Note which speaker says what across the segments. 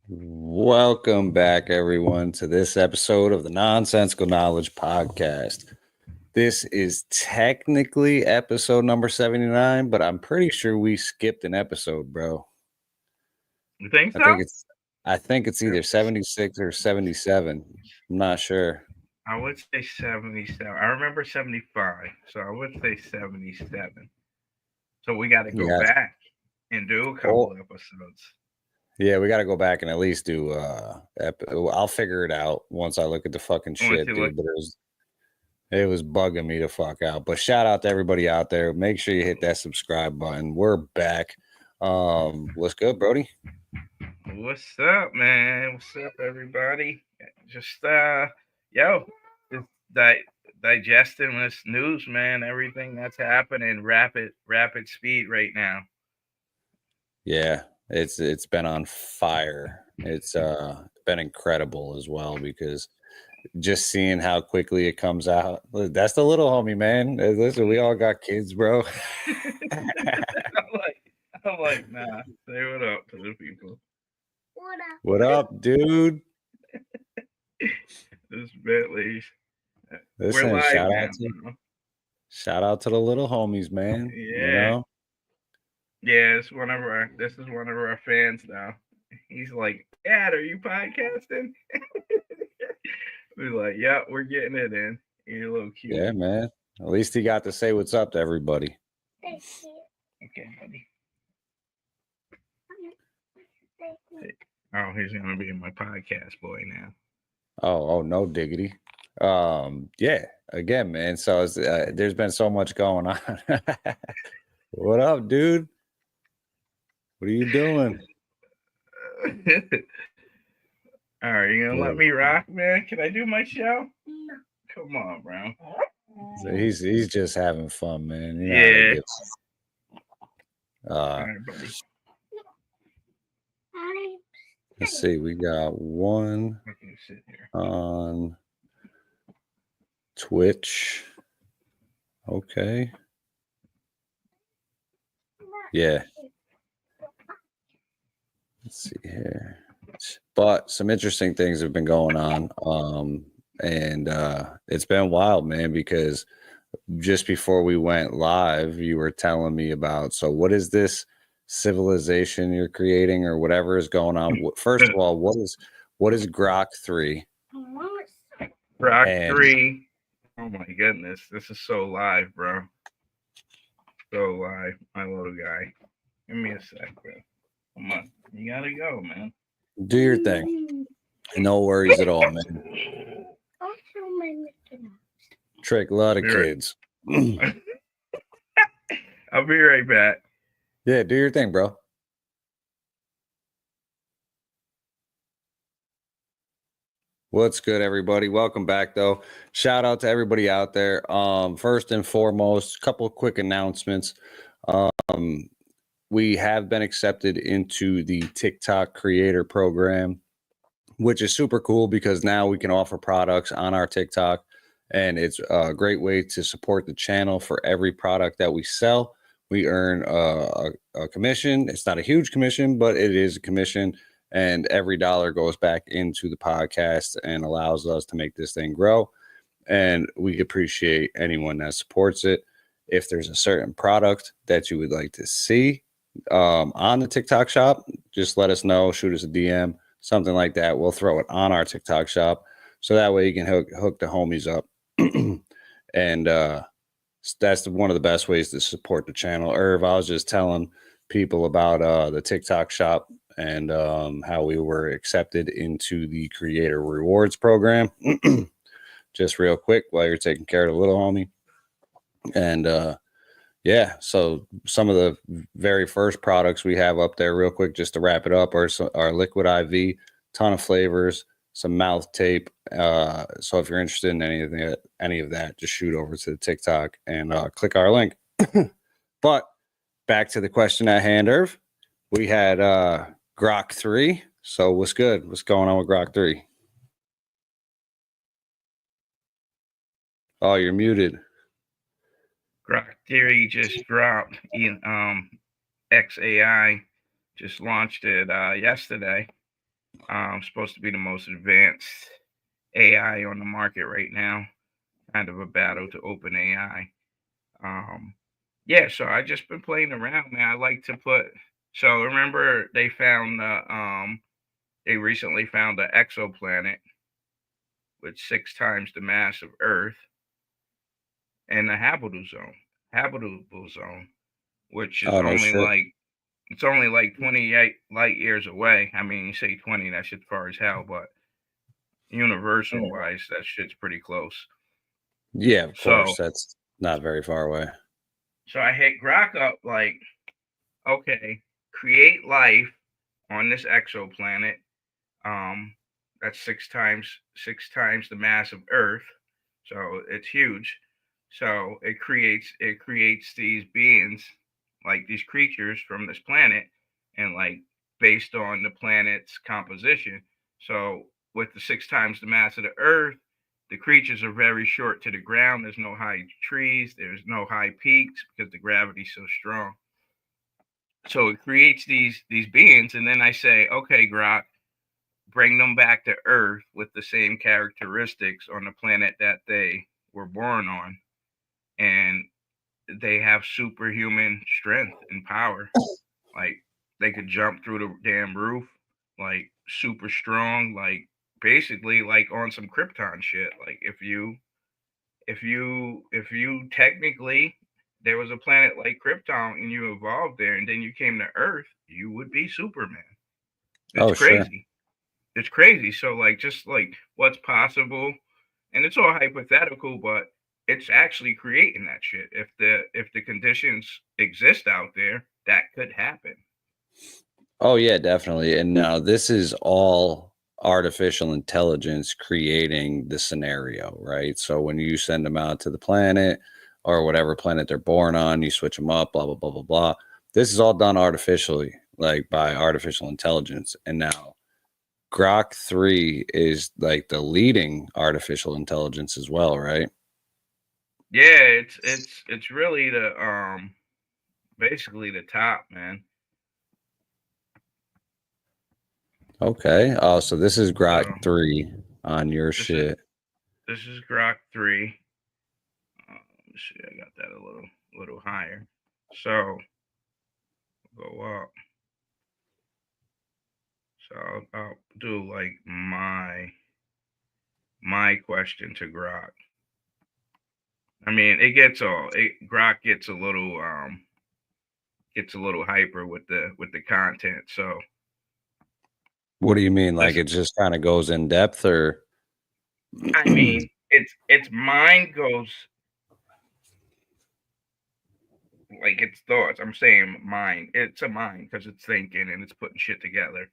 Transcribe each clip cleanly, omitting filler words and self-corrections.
Speaker 1: Welcome back, everyone, to this episode of the Nonsensical Knowledge Podcast. This is technically episode number 79, but I'm pretty sure we skipped an episode, bro.
Speaker 2: You think
Speaker 1: I
Speaker 2: so?
Speaker 1: think it's I think it's either 76 or 77. I'm not sure.
Speaker 2: I would say 77. I remember 75, so I would say 77. So we got to go
Speaker 1: Yeah.
Speaker 2: back and do a
Speaker 1: Oh,
Speaker 2: couple episodes.
Speaker 1: yeah, we got to go back and at least do I'll figure it out once I look at the fucking
Speaker 2: Once
Speaker 1: shit,
Speaker 2: you look,
Speaker 1: dude, but it was bugging me to fuck out. But shout out to everybody out there. Make sure you hit that subscribe button. We're back. What's good, Brody?
Speaker 2: what's up, man? What's up, everybody? Just yo, just digesting this news, man. Everything that's happening, rapid speed right now.
Speaker 1: Yeah, it's been on fire. It's been incredible as well because just seeing how quickly it comes out. That's the little homie, man. Listen, we all got kids, bro.
Speaker 2: I'm like, nah. Say what up to the people.
Speaker 1: What up, dude?
Speaker 2: This Bentley. We're
Speaker 1: Listen,
Speaker 2: live now, bro.
Speaker 1: shout out to the little homies, man. You
Speaker 2: Yeah,
Speaker 1: know?
Speaker 2: yeah. This is one of our fans now. He's like, Dad, are you podcasting? We're like, yeah, we're getting it in. You're a little cute.
Speaker 1: Yeah, man. At least he got to say what's up to everybody.
Speaker 2: Okay, buddy. Oh, he's gonna be my podcast boy now.
Speaker 1: Oh, no diggity. Yeah, again, man. So there's been so much going on. What up, dude? What are you doing?
Speaker 2: All right, you gonna
Speaker 1: Yeah.
Speaker 2: let me rock, man? Can I do my show? No. Come on, bro.
Speaker 1: So he's just having fun, man. You know how
Speaker 2: Yeah.
Speaker 1: that gets.
Speaker 2: All right, buddy.
Speaker 1: Let's see. We got one
Speaker 2: I can sit here.
Speaker 1: on Twitch. Okay. Yeah. Let's see here. But some interesting things have been going on. And it's been wild, man, because just before we went live, you were telling me about, so what is this civilization you're creating or whatever is going on? First of all, what is Grok 3?
Speaker 2: Rock
Speaker 1: And
Speaker 2: 3. Oh my goodness, this is so live, bro. So live, my little guy. Give me a sec, bro. Come on, you gotta go, man.
Speaker 1: do your thing. No worries at all, man. Trick a lot of
Speaker 2: Be right-
Speaker 1: kids.
Speaker 2: I'll be right back.
Speaker 1: Yeah, do your thing, bro. What's good, everybody? Welcome back, though. Shout out to everybody out there. First and foremost, a couple of quick announcements. We have been accepted into the TikTok creator program, which is super cool because now we can offer products on our TikTok, and it's a great way to support the channel. For every product that we sell, we earn a commission. It's not a huge commission, but it is a commission, and every dollar goes back into the podcast and allows us to make this thing grow. And we appreciate anyone that supports it. If there's a certain product that you would like to see on the TikTok shop, just let us know. Shoot us a DM, something like that. We'll throw it on our TikTok shop, so that way you can hook the homies up. And that's one of the best ways to support the channel. Irv, I was just telling people about the TikTok shop and how we were accepted into the creator rewards program. Just real quick while you're taking care of the little homie. And yeah, so some of the very first products we have up there, real quick, just to wrap it up, are our liquid IV, ton of flavors, some mouth tape. So if you're interested in any of that, just shoot over to the TikTok and click our link. But back to the question at hand, Irv. We had Grok 3. So what's good? What's going on with Grok 3? Oh, you're muted.
Speaker 2: Grok Theory just dropped. XAI just launched it yesterday. Supposed to be the most advanced AI on the market right now. Kind of a battle to open AI. Yeah, so I just been playing around, man. I like to put. So remember, they recently found an exoplanet with 6 times the mass of Earth in the habitable zone, which is
Speaker 1: Oh no shit.
Speaker 2: it's only like 28 light years away. I mean, you say 20, that shit's far as hell, but universal
Speaker 1: Yeah.
Speaker 2: wise, that shit's pretty close.
Speaker 1: Yeah, of
Speaker 2: So,
Speaker 1: course. That's not very far away.
Speaker 2: so I hit Grok up like, okay, create life on this exoplanet. Um, that's 6 times the mass of Earth, so it's huge. So it creates these beings, like these creatures from this planet, and like based on the planet's composition. So with the 6 times the mass of the Earth, the creatures are very short to the ground. There's no high trees. There's no high peaks because the gravity's so strong. So it creates these beings, and then I say, okay, Grok, bring them back to Earth with the same characteristics on the planet that they were born on, and they have superhuman strength and power. Like they could jump through the damn roof, like super strong, like basically like on some Krypton shit. Like if you technically there was a planet like Krypton and you evolved there and then you came to Earth, you would be Superman. It's
Speaker 1: Oh sure.
Speaker 2: crazy. It's crazy. So like just like what's possible, and it's all hypothetical, but it's actually creating that shit. If the conditions exist out there, that could happen.
Speaker 1: Oh yeah, definitely. And now this is all artificial intelligence creating the scenario, right? So when you send them out to the planet or whatever planet they're born on, you switch them up, blah blah blah blah blah. This is all done artificially, like by artificial intelligence. And now Grok 3 is like the leading artificial intelligence as well, right?
Speaker 2: Yeah, it's really the basically the top, man.
Speaker 1: Okay. Oh, so this is
Speaker 2: So
Speaker 1: Grok 3 on your
Speaker 2: this is
Speaker 1: shit.
Speaker 2: this is Grok 3. Let me see, I got that a little higher. So go up. So I'll do like my question to Grok. I mean, Grok gets a little hyper with the content. So
Speaker 1: What do you mean? Like
Speaker 2: let's
Speaker 1: it just kind of goes in depth or
Speaker 2: I mean, its mind goes like its thoughts. I'm saying mind. It's a mind because it's thinking and it's putting shit together.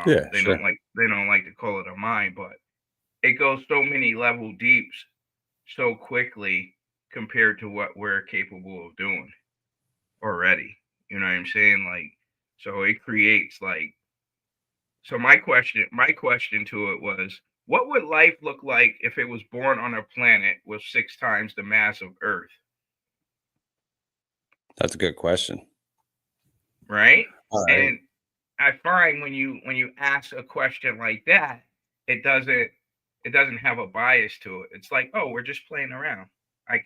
Speaker 1: Yeah,
Speaker 2: They don't
Speaker 1: sure.
Speaker 2: like to call it a mind, but it goes so many level deeps so quickly compared to what we're capable of doing already. You know what I'm saying? Like, so it creates like. So my question to it was, what would life look like if it was born on a planet with 6 times the mass of Earth?
Speaker 1: That's a good question.
Speaker 2: Right?
Speaker 1: All right.
Speaker 2: And I find when you ask a question like that, it doesn't it doesn't have a bias to it. It's like, oh, we're just playing around.
Speaker 1: Mhm.
Speaker 2: I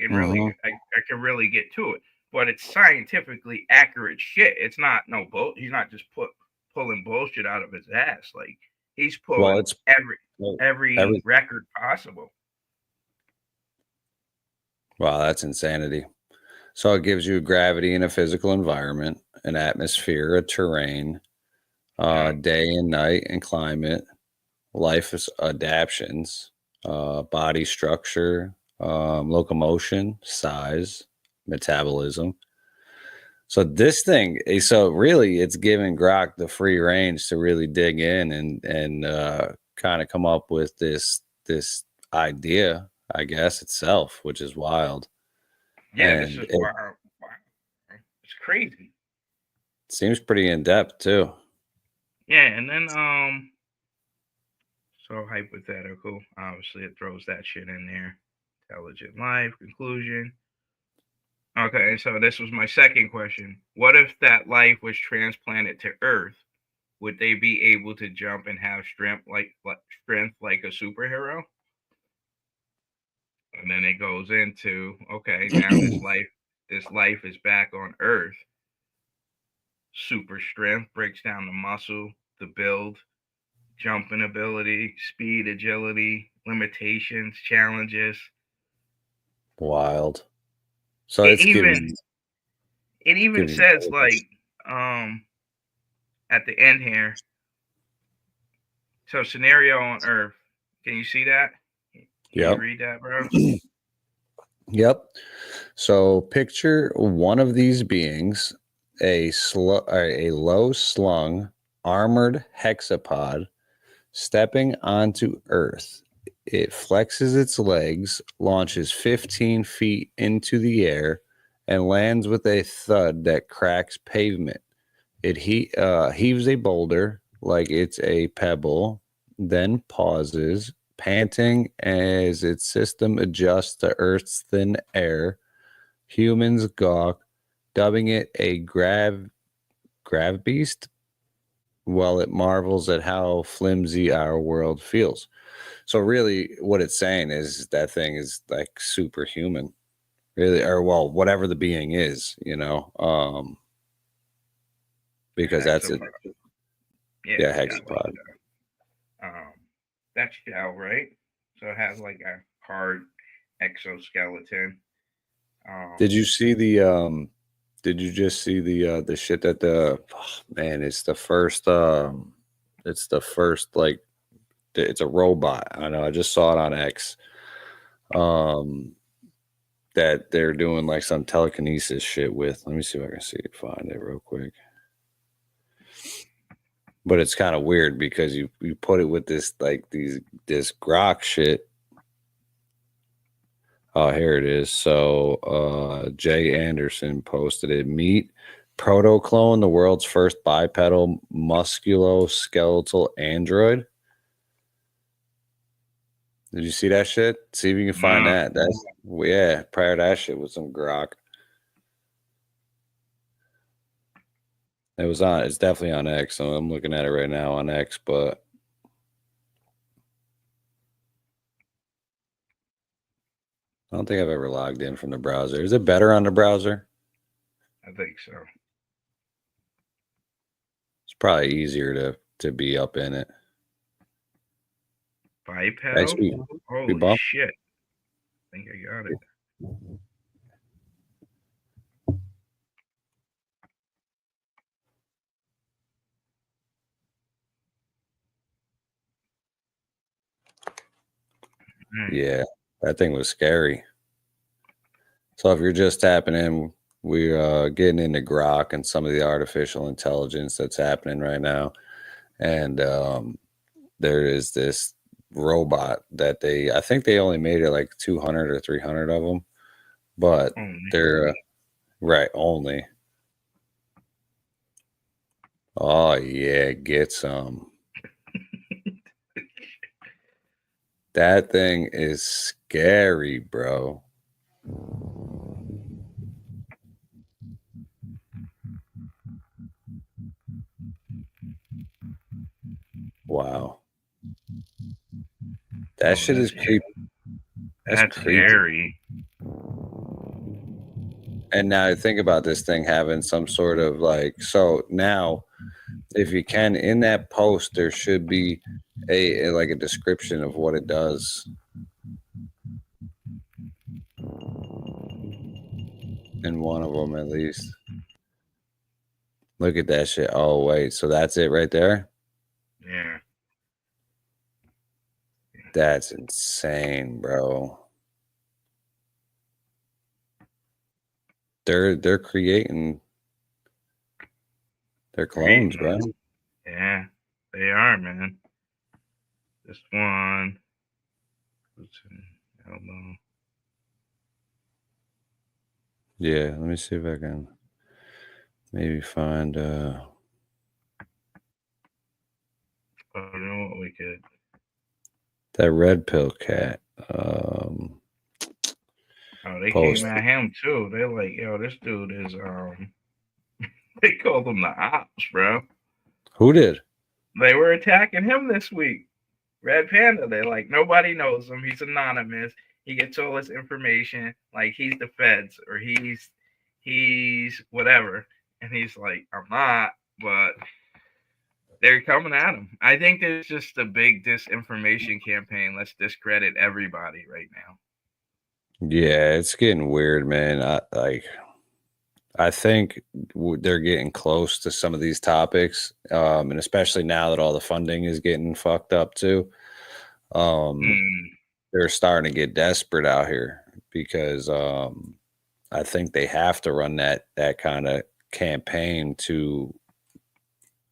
Speaker 2: can really get to it. But it's scientifically accurate shit. It's not no bull. He's not just pulling bullshit out of his ass. Like he's
Speaker 1: Well,
Speaker 2: pulling
Speaker 1: it's well,
Speaker 2: every
Speaker 1: every
Speaker 2: record possible.
Speaker 1: wow, that's insanity. So it gives you gravity in a physical environment, an atmosphere, a terrain,
Speaker 2: Yeah.
Speaker 1: day and night and climate, life is adaptions, body structure, locomotion, size, metabolism. So this thing, so really, it's giving Grok the free range to really dig in and kind of come up with this idea, I guess itself, which is wild,
Speaker 2: Yeah, this
Speaker 1: and
Speaker 2: is
Speaker 1: it
Speaker 2: wow. Wow. It's crazy.
Speaker 1: seems pretty in depth too.
Speaker 2: Yeah, and then so hypothetical. Obviously, it throws that shit in there. Intelligent life conclusion. Okay, so this was my second question. What if that life was transplanted to Earth? would they be able to jump and have strength like a superhero? And then it goes into, okay, now this life is back on Earth. Super strength breaks down the muscle, the build, jumping ability, speed, agility, limitations, challenges.
Speaker 1: Wild. So
Speaker 2: It
Speaker 1: it's
Speaker 2: even
Speaker 1: giving
Speaker 2: says like at the end here. So scenario on Earth. Can you see that? Can you read that, bro?
Speaker 1: Yep. So picture one of these beings, a low slung armored hexapod stepping onto Earth. It flexes its legs, launches 15 feet into the air, and lands with a thud that cracks pavement. It heaves a boulder like it's a pebble, then pauses, panting as its system adjusts to Earth's thin air. Humans gawk, dubbing it a grav beast, while it marvels at how flimsy our world feels. So really what it's saying is that thing is like superhuman. Really, or well, whatever the being is, because that's it. Yeah, hexapod.
Speaker 2: That's shell, right? So it has like a hard exoskeleton.
Speaker 1: Did you see the did you just see the shit that man, it's the first like it's a robot. I know, I just saw it on X. That they're doing like some telekinesis shit with. Let me see if I can find it real quick. But it's kind of weird because you put it with this this Grok shit. Oh, here it is. So Jay Anderson posted it. Meet Protoclone, the world's first bipedal musculoskeletal android. Did you see that shit? See if you can find that. That's prior to that shit with some Grok. It's definitely on X. So I'm looking at it right now on X, but I don't think I've ever logged in from the browser. Is it better on the browser?
Speaker 2: I think so.
Speaker 1: It's probably easier to be up in it.
Speaker 2: Bipedal? Holy shit. I think I got it.
Speaker 1: Yeah, that thing was scary. So if you're just tapping in, we're getting into Grok and some of the artificial intelligence that's happening right now. And there is this robot that I think they only made it like 200 or 300 of them, but they're right, only. Oh yeah, get some. That thing is scary, bro. Wow. That shit is creepy.
Speaker 2: That's scary.
Speaker 1: And now think about this thing having some sort of so now, if you can, in that post, there should be a description of what it does. In one of them, at least. Look at that shit. Oh, wait. So that's it right there?
Speaker 2: Yeah.
Speaker 1: That's insane, bro. They're creating their clones, bro.
Speaker 2: Yeah, they are, man. This one. Elbow.
Speaker 1: Yeah, let me see if I can maybe find
Speaker 2: I don't know what we could.
Speaker 1: That red pill cat.
Speaker 2: They came at him too. They're like, yo, this dude is they called him the ops, bro.
Speaker 1: Who did?
Speaker 2: They were attacking him this week. Red Panda. They're like, nobody knows him. He's anonymous. He gets all this information. Like he's the feds or he's whatever. And he's like, I'm not, but they're coming at him. I think there's just a big disinformation campaign. Let's discredit everybody right now.
Speaker 1: Yeah, it's getting weird, man. I think they're getting close to some of these topics, and especially now that all the funding is getting fucked up too. They're starting to get desperate out here because I think they have to run that kind of campaign to.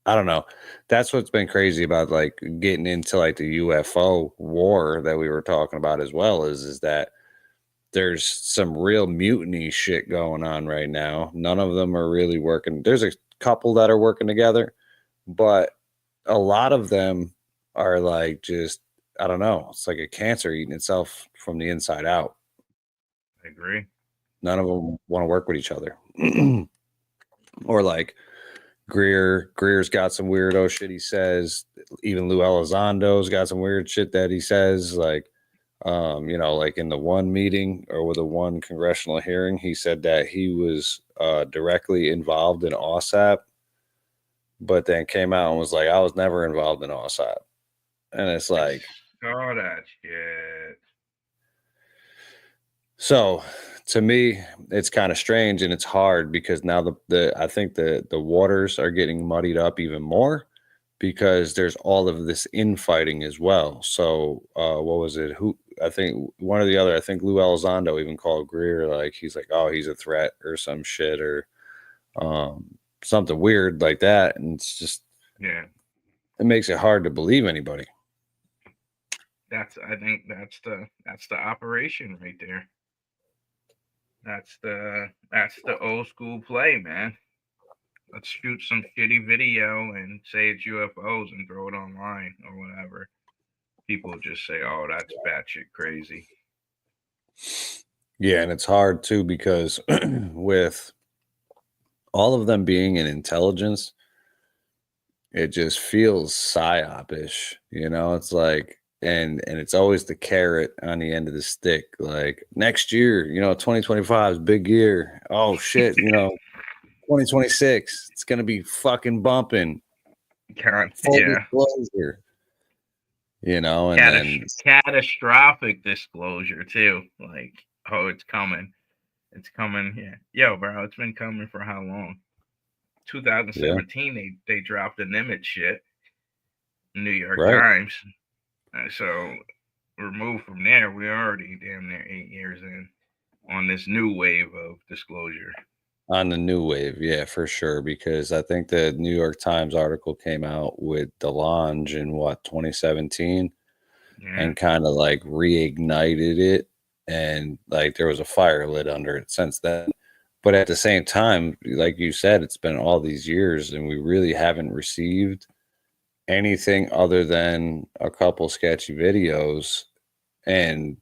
Speaker 1: I don't know. That's what's been crazy about like getting into like the UFO war that we were talking about as well is that there's some real mutiny shit going on right now. None of them are really working. There's a couple that are working together, but a lot of them are like just, I don't know. It's like a cancer eating itself from the inside out.
Speaker 2: I agree.
Speaker 1: None of them want to work with each other. Or like Greer's got some weirdo shit he says. Even Lou Elizondo's got some weird shit that he says. Like, like in the one meeting or with the one congressional hearing, he said that he was directly involved in OSAP, but then came out and was like, I was never involved in OSAP. And it's like,
Speaker 2: oh, that shit.
Speaker 1: So to me, it's kind of strange and it's hard because now I think the waters are getting muddied up even more because there's all of this infighting as well. So what was it? I think one or the other, I think Lou Elizondo even called Greer, like he's like, oh, he's a threat or some shit or something weird like that. And it's just,
Speaker 2: yeah,
Speaker 1: it makes it hard to believe anybody.
Speaker 2: I think that's the operation right there. That's the old school play, man. Let's shoot some shitty video and say it's UFOs and throw it online or whatever. People just say, oh, that's batshit crazy.
Speaker 1: Yeah, and it's hard too because with all of them being in intelligence, it just feels psyopish, it's like and it's always the carrot on the end of the stick. Like next year, 2025 is big year. Oh shit, 2026, it's gonna be fucking bumping.
Speaker 2: Full
Speaker 1: disclosure. And then
Speaker 2: catastrophic disclosure too. Like, oh, it's coming. It's coming. Yeah. Yo, bro, it's been coming for how long? 2017, they dropped the Nimitz shit. New York Times. So removed from there, we're already damn near 8 years in on this new wave of disclosure.
Speaker 1: On the new wave, yeah, for sure. Because I think the New York Times article came out with DeLonge in 2017 and kind of like reignited it. And like there was a fire lit under it since then. But at the same time, like you said, it's been all these years and we really haven't received anything other than a couple sketchy videos. And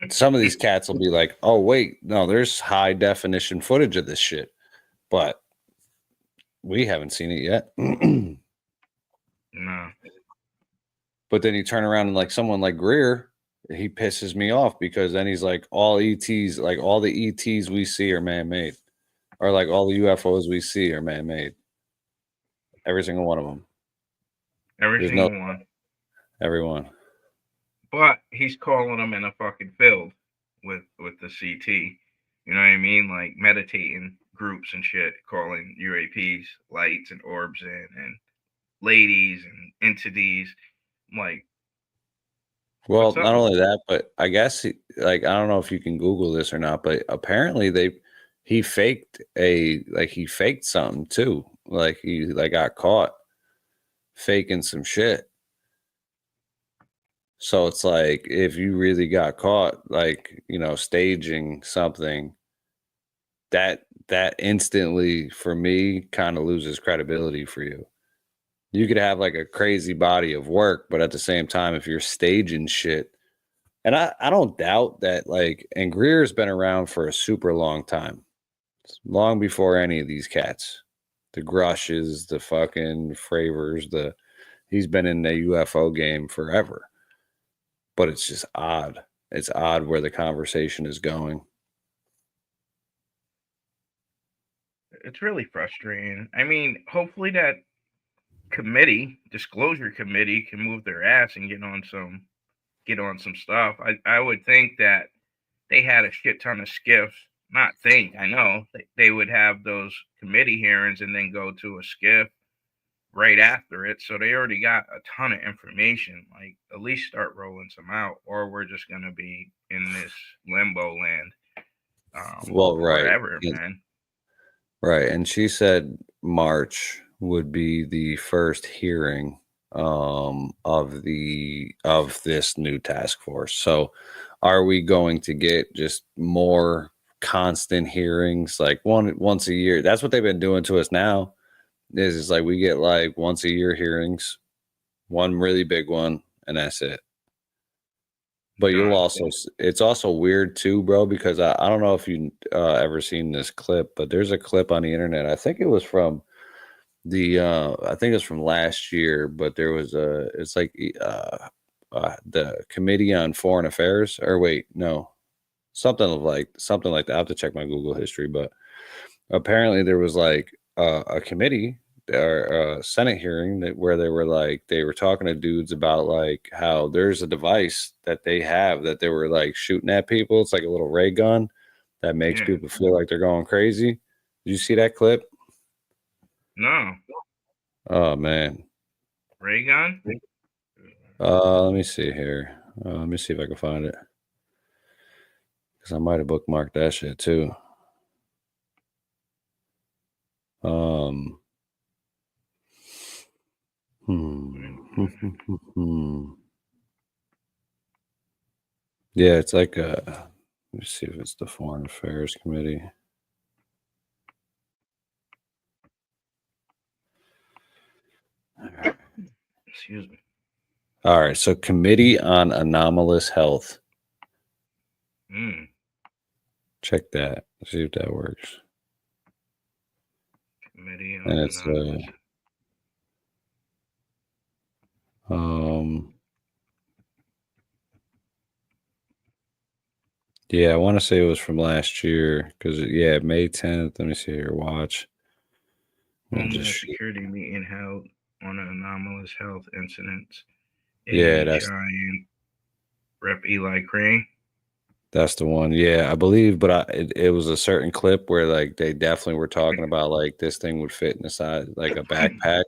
Speaker 1: some of these cats will be like, oh, wait, no, there's high definition footage of this shit. But we haven't seen it yet.
Speaker 2: No.
Speaker 1: But then you turn around and like someone like Greer, he pisses me off because then he's like, all ETs, like all the ETs we see are man-made. Or like all the UFOs we see are man-made. Every single one of them.
Speaker 2: Every single one.
Speaker 1: Everyone.
Speaker 2: But he's calling them in a fucking field with the CT. You know what I mean? Like meditating groups and shit, calling UAPs lights and orbs and ladies and entities. Like,
Speaker 1: well, not only that, but I guess like I don't know if you can Google this or not, but apparently he faked something too. Like he got caught faking some shit. So it's like if you really got caught, like, staging something, that instantly for me kind of loses credibility for you. You could have like a crazy body of work, but at the same time, if you're staging shit, and I don't doubt that, like, and Greer's been around for a super long time, long before any of these cats, the Grushes, the fucking Fravers, He's been in the UFO game forever. But it's just odd. It's odd where the conversation is going.
Speaker 2: It's really frustrating. I mean, hopefully that disclosure committee, can move their ass and get on some stuff. I would think that they had a shit ton of skiffs. Not think, I know they would have those committee hearings and then go to a skiff right after it. So they already got a ton of information. Like, at least start rolling some out, or we're just gonna be in this limbo land
Speaker 1: Well, right.
Speaker 2: forever, man.
Speaker 1: Right. And she said March would be the first hearing of this new task force. So are we going to get just more constant hearings, like once a year? That's what they've been doing to us now. Is like we get like once a year hearings, one really big one, and that's it. But it's also weird too, bro, because I don't know if you ever seen this clip, but there's a clip on the internet. I think it was from last year, but it's like the Committee on Foreign Affairs, or wait, no, something like that. I have to check my Google history, but apparently there was like a committee or a Senate hearing where they were talking to dudes about like how there's a device that they have that they were like shooting at people. It's like a little ray gun that makes people feel like they're going crazy. Did you see that clip?
Speaker 2: No.
Speaker 1: Oh man.
Speaker 2: Ray gun?
Speaker 1: Let me see here. Let me see if I can find it. Because I might have bookmarked that shit too. Yeah, it's like let me see if it's the Foreign Affairs Committee.
Speaker 2: Excuse me.
Speaker 1: All right, so Committee on Anomalous Health. Check that. See if that works.
Speaker 2: Committee on Anomalous.
Speaker 1: Yeah, I want to say it was from last year because May 10th. Let me see here. Watch.
Speaker 2: Homeland Security meeting held on anomalous health incidents.
Speaker 1: Yeah, that's
Speaker 2: Rep Eli Crane.
Speaker 1: That's the one. Yeah, I believe, but it was a certain clip where like they definitely were talking about like this thing would fit in the side like a backpack,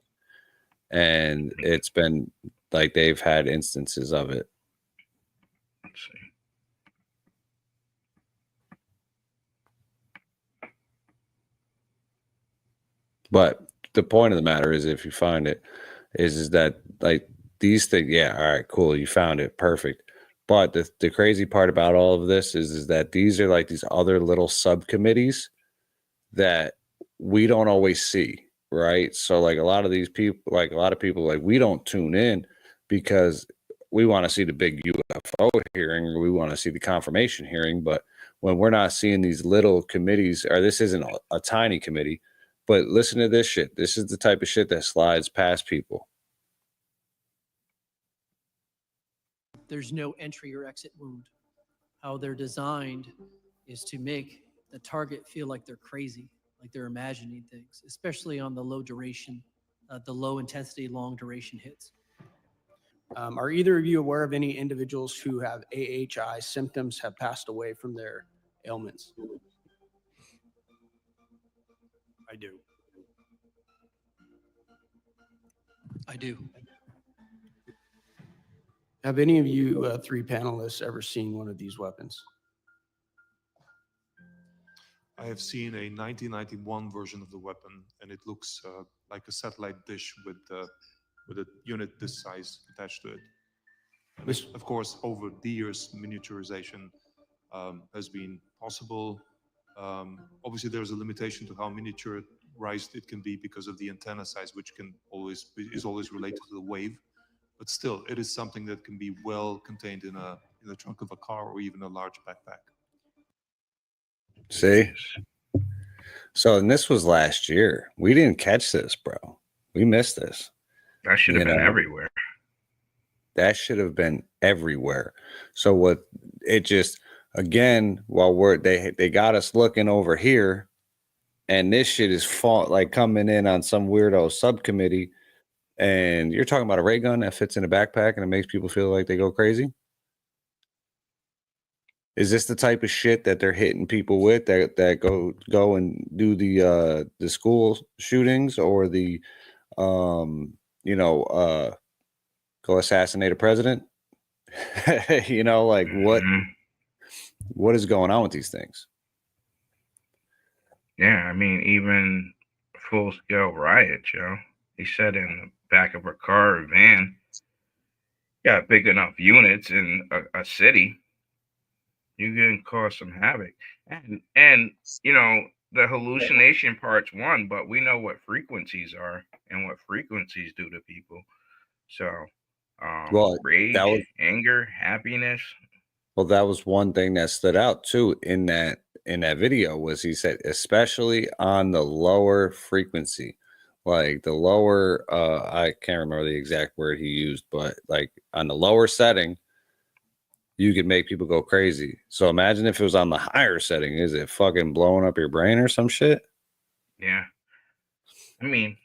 Speaker 1: and it's been like they've had instances of it.
Speaker 2: Let's see.
Speaker 1: But the point of the matter is, if you find it, is that like these things, yeah, all right, cool, you found it, perfect. But the crazy part about all of this is that these are like these other little subcommittees that we don't always see, right? So like a lot of people, like we don't tune in because we want to see the big UFO hearing or we want to see the confirmation hearing. But when we're not seeing these little committees, or this isn't a tiny committee, but listen to this shit. This is the type of shit that slides past people.
Speaker 3: There's no entry or exit wound. How they're designed is to make the target feel like they're crazy, like they're imagining things, especially on the low duration, the low intensity, long duration hits.
Speaker 4: Are either of you aware of any individuals who have AHI symptoms have passed away from their ailments?
Speaker 3: I do. I do.
Speaker 4: Have any of you three panelists ever seen one of these weapons?
Speaker 5: I have seen a 1991 version of the weapon, and it looks like a satellite dish with a unit this size attached to it. And of course, over the years, miniaturization has been possible. Obviously, there's a limitation to how miniaturized it can be because of the antenna size, which is always related to the wave. But still, it is something that can be well contained in the trunk of a car or even a large backpack.
Speaker 1: See? So, and this was last year. We didn't catch this, bro. We missed this.
Speaker 2: That should have been everywhere.
Speaker 1: That should have been everywhere. So what it just, again, while they got us looking over here, and this shit is like coming in on some weirdo subcommittee, and you're talking about a ray gun that fits in a backpack and it makes people feel like they go crazy. Is this the type of shit that they're hitting people with that go and do the school shootings, or the go assassinate a president? Like what is going on with these things?
Speaker 2: Yeah, I mean, even full scale riots, he said in the back of a car or van, got big enough units in a city, you can cause some havoc. And the hallucination part's one, but we know what frequencies are and what frequencies do to people. So rage, anger, happiness.
Speaker 1: Well, that was one thing that stood out too in that video, was he said, especially on the lower frequency, like the lower, I can't remember the exact word he used, but like on the lower setting, you could make people go crazy. So imagine if it was on the higher setting. Is it fucking blowing up your brain or some shit?
Speaker 2: Yeah. I mean,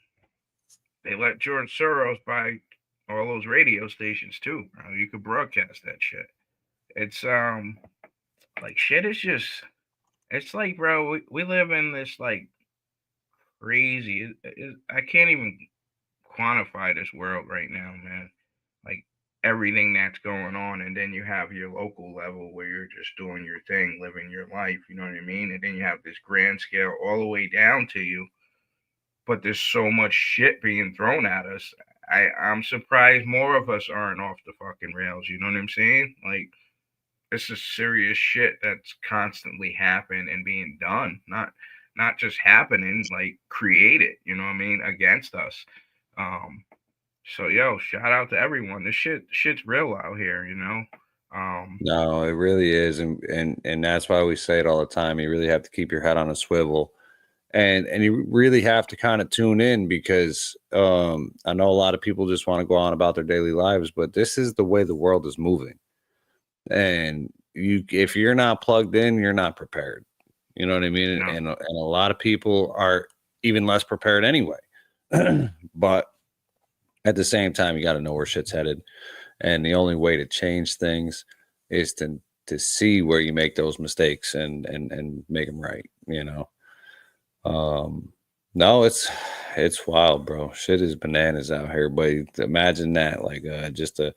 Speaker 2: they let George Soros buy all those radio stations too, bro. You could broadcast that shit. It's like shit is just, it's like, bro, we live in this like crazy, I can't even quantify this world right now, man. Like everything that's going on, and then you have your local level where you're just doing your thing, living your life, you know what I mean? And then you have this grand scale all the way down to you, but there's so much shit being thrown at us. I'm surprised more of us aren't off the fucking rails, you know what I'm saying? Like, this is serious shit that's constantly happening and being done, not just happening, like created, you know what I mean, against us. So shout out to everyone. This shit's real out here,
Speaker 1: No, it really is, and that's why we say it all the time. You really have to keep your head on a swivel, and you really have to kind of tune in, because I know a lot of people just want to go on about their daily lives, but this is the way the world is moving. And if you're not plugged in, you're not prepared. You know what I mean? No. And a lot of people are even less prepared anyway. But at the same time, you got to know where shit's headed. And the only way to change things is to see where you make those mistakes and make them right. No, it's wild, bro. Shit is bananas out here. But imagine that, like just a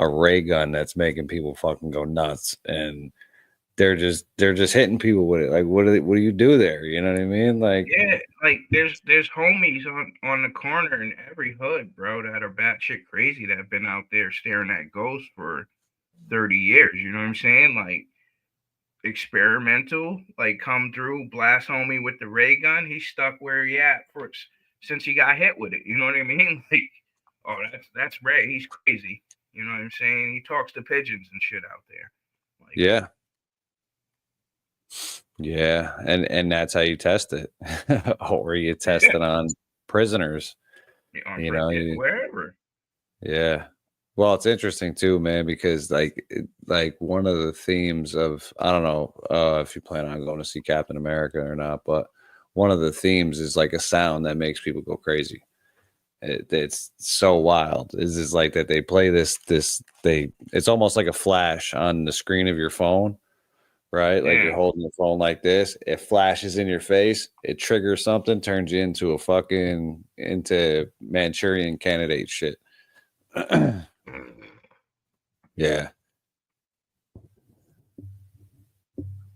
Speaker 1: ray gun that's making people fucking go nuts, and they're just hitting people with it. Like, what do you do there? You know what I mean? Like,
Speaker 2: yeah, like there's homies on the corner in every hood, bro, that are batshit crazy, that have been out there staring at ghosts for 30 years. You know what I'm saying? Like, experimental, like come through, blast homie with the ray gun. He's stuck where he at since he got hit with it. You know what I mean? Like, oh, that's Ray. He's crazy. You know what I'm saying? He talks to pigeons and shit out there. Like,
Speaker 1: yeah. Yeah, and that's how you test it. Or you test it on prisoners.
Speaker 2: Wherever.
Speaker 1: Yeah. Well, it's interesting too, man, because like one of the themes of, I don't know if you plan on going to see Captain America or not, but one of the themes is like a sound that makes people go crazy. It's so wild. Is like that they play it's almost like a flash on the screen of your phone, right? Like you're holding the phone like this, it flashes in your face, it triggers something, turns you into into Manchurian Candidate shit. Yeah.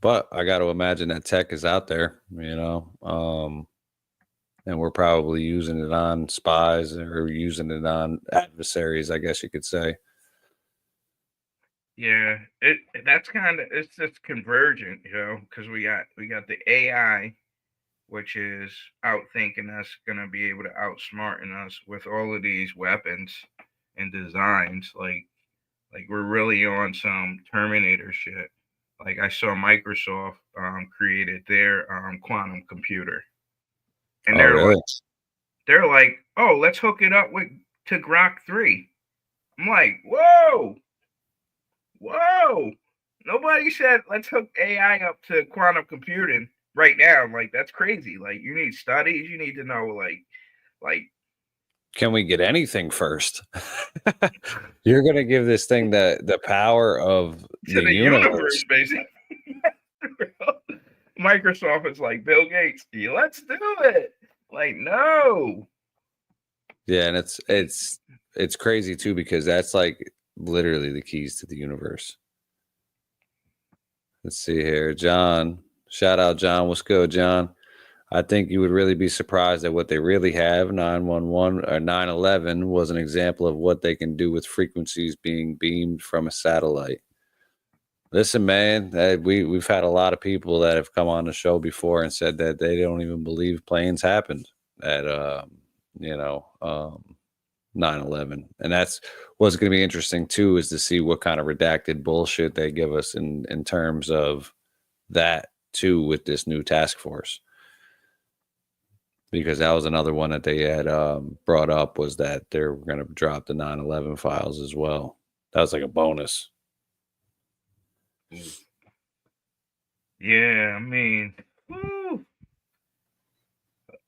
Speaker 1: But I got to imagine that tech is out there, and we're probably using it on spies or using it on adversaries, I guess you could say.
Speaker 2: Yeah, that's kind of, it's convergent, because we got the AI, which is outthinking us, gonna be able to outsmarten us with all of these weapons and designs. Like we're really on some Terminator shit. Like I saw Microsoft created their quantum computer, and they're like, oh, let's hook it up with to Grok 3. I'm like, whoa. Nobody said let's hook AI up to quantum computing right now. Like, that's crazy. Like, you need studies. You need to know, like.
Speaker 1: Can we get anything first? You're going to give this thing the power of
Speaker 2: To the universe, basically. Microsoft is like, Bill Gates, let's do it. Like, no.
Speaker 1: Yeah, and it's crazy too, because that's like literally the keys to the universe. Let's see here. John, shout out John. What's good, John? I think you would really be surprised at what they really have. 911 or 911 was an example of what they can do with frequencies being beamed from a satellite. Listen, man, we've had a lot of people that have come on the show before and said that they don't even believe planes happened at 9/11, and that's what's going to be interesting too, is to see what kind of redacted bullshit they give us in terms of that too with this new task force, because that was another one that they had brought up, was that they're going to drop the 9/11 files as well. That was like a bonus.
Speaker 2: Yeah, I mean, woo,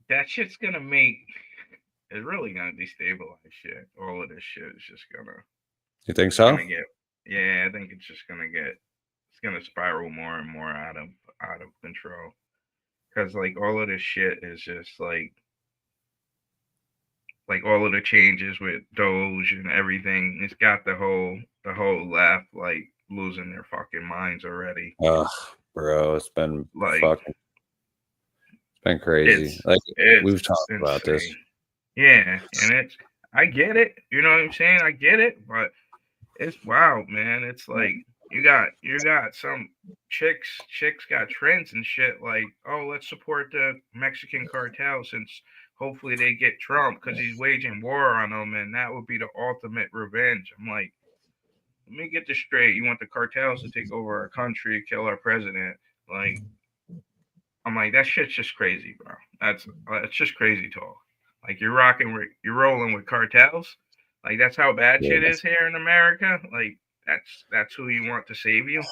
Speaker 2: that shit's gonna make. It's really gonna destabilize shit. All of this shit is just gonna.
Speaker 1: You think so?
Speaker 2: I think it's just gonna it's gonna spiral more and more out of control. Because like all of this shit is just like all of the changes with Doge and everything. It's got the whole left like losing their fucking minds already.
Speaker 1: Ugh, bro, it's been
Speaker 2: Like,
Speaker 1: it's been crazy. We've talked
Speaker 2: insane.
Speaker 1: about this.
Speaker 2: Yeah, and I get it. You know what I'm saying? I get it, but it's wild, man. It's like you got some chicks got trends and shit like, oh, let's support the Mexican cartel since hopefully they get Trump because he's waging war on them, and that would be the ultimate revenge. I'm like, let me get this straight. You want the cartels to take over our country, kill our president? Like, I'm like, that shit's just crazy, bro. It's just crazy talk. Like, you're rolling with cartels. Like, that's how bad shit is here in America. Like, that's who you want to save you.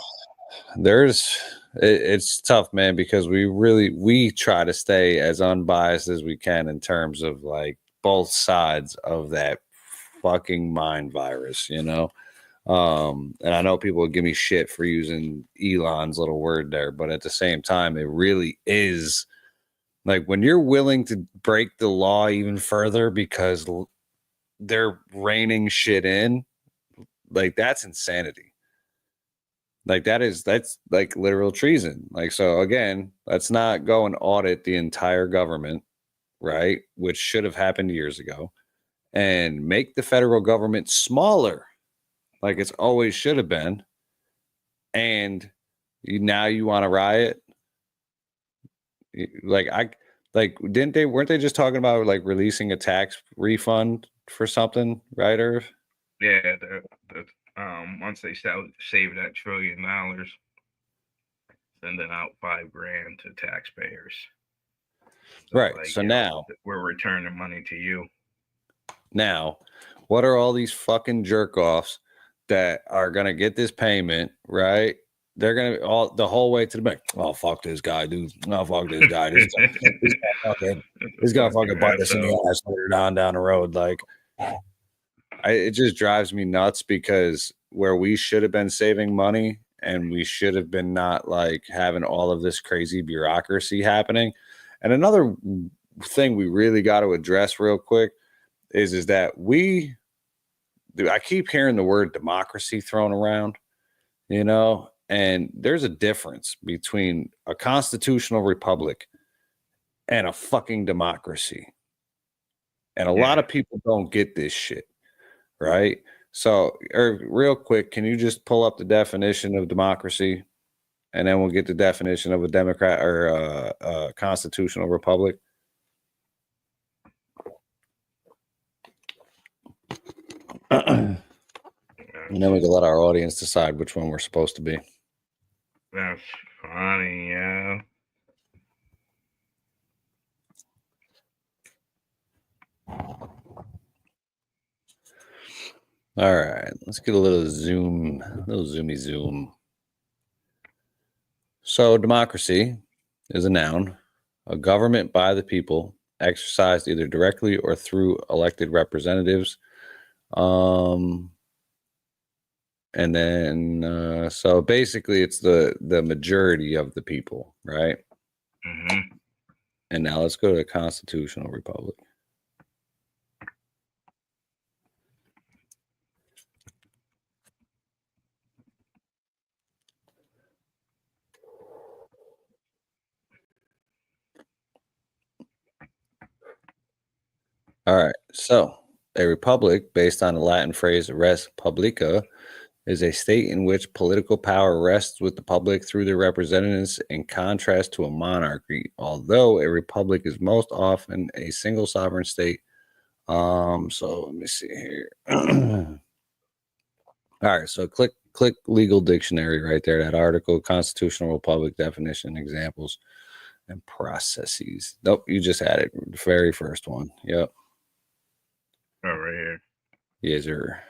Speaker 1: It's tough, man, because we try to stay as unbiased as we can in terms of like both sides of that fucking mind virus, you know. And I know people will give me shit for using Elon's little word there, but at the same time, it really is like when you're willing to break the law even further because they're reining shit in, like that's insanity. Like that's like literal treason. Like, so again, let's not go and audit the entire government, right? Which should have happened years ago, and make the federal government smaller, like it's always should have been. And now you want to riot? Weren't they just talking about like releasing a tax refund for something, right? Or
Speaker 2: yeah, once they save that $1 trillion, sending out $5,000 to taxpayers.
Speaker 1: Right. So now
Speaker 2: we're returning money to you.
Speaker 1: Now, what are all these fucking jerk offs that are gonna get this payment, right? They're gonna the whole way to the bank. Oh, fuck this guy, dude. Oh, fuck this guy. He's gonna fucking bite us in the ass later down the road. Like, it just drives me nuts, because where we should have been saving money and we should have been not like having all of this crazy bureaucracy happening. And another thing we really got to address real quick is that I keep hearing the word democracy thrown around, you know, and there's a difference between a constitutional republic and a fucking democracy. And a lot of people don't get this shit, right? So, real quick, can you just pull up the definition of democracy, and then we'll get the definition of a democrat or a constitutional republic? And then we can let our audience decide which one we're supposed to be.
Speaker 2: That's funny, yeah.
Speaker 1: All right, let's get a little zoomy zoom. So democracy is a noun, a government by the people, exercised either directly or through elected representatives. And then so basically it's the majority of the people, right?
Speaker 2: Mm-hmm.
Speaker 1: And now let's go to the constitutional republic. All right. So a republic, based on the Latin phrase res publica, is a state in which political power rests with the public through their representatives, in contrast to a monarchy. Although a republic is most often a single sovereign state. So let me see here. All right. So click legal dictionary right there. That article, constitutional republic definition, examples, and processes. Nope, you just had it. The very first one. Yep.
Speaker 2: Oh, right here.
Speaker 1: Yes, sir.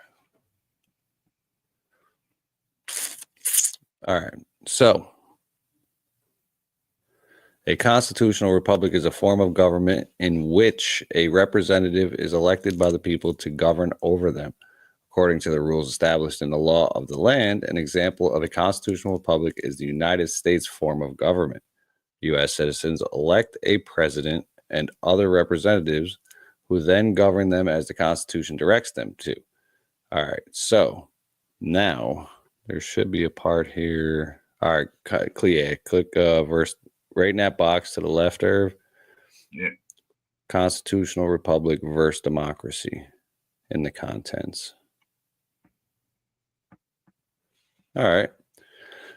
Speaker 1: All right. So, a constitutional republic is a form of government in which a representative is elected by the people to govern over them, according to the rules established in the law of the land. An example of a constitutional republic is the United States form of government. U.S. citizens elect a president and other representatives who then govern them as the Constitution directs them to. All right. So, now there should be a part here. All right, click verse right in that box to the left, Irv.
Speaker 2: Yeah.
Speaker 1: Constitutional republic versus democracy in the contents. All right.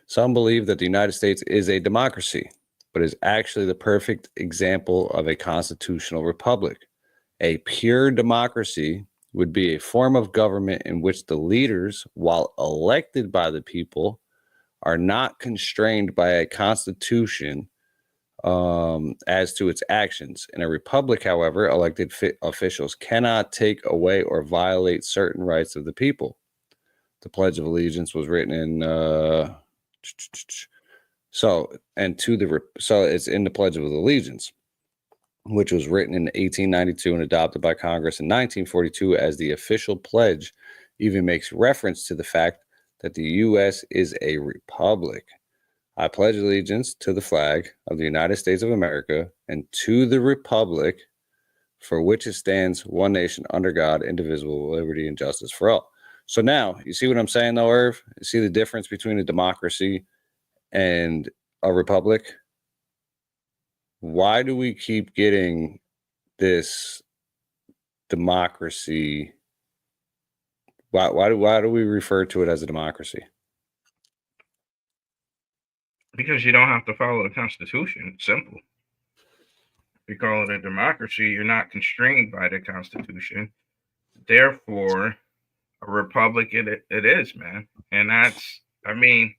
Speaker 1: Some believe that the United States is a democracy, but is actually the perfect example of a constitutional republic. A pure democracy would be a form of government in which the leaders, while elected by the people, are not constrained by a constitution as to its actions. In a republic, however, elected officials cannot take away or violate certain rights of the people. The Pledge of Allegiance was written in so it's in the Pledge of Allegiance, which was written in 1892 and adopted by Congress in 1942 as the official pledge, even makes reference to the fact that the U.S. is a republic. I pledge allegiance to the flag of the United States of America and to the republic for which it stands, one nation, under God, indivisible, with liberty and justice for all. So now, you see what I'm saying, though, Irv? You see the difference between a democracy and a republic? Why do we keep getting this democracy? Why do we refer to it as a democracy?
Speaker 2: Because you don't have to follow the Constitution. It's simple. If you call it a democracy, you're not constrained by the Constitution. Therefore, a republic it is, man. And that's, I mean,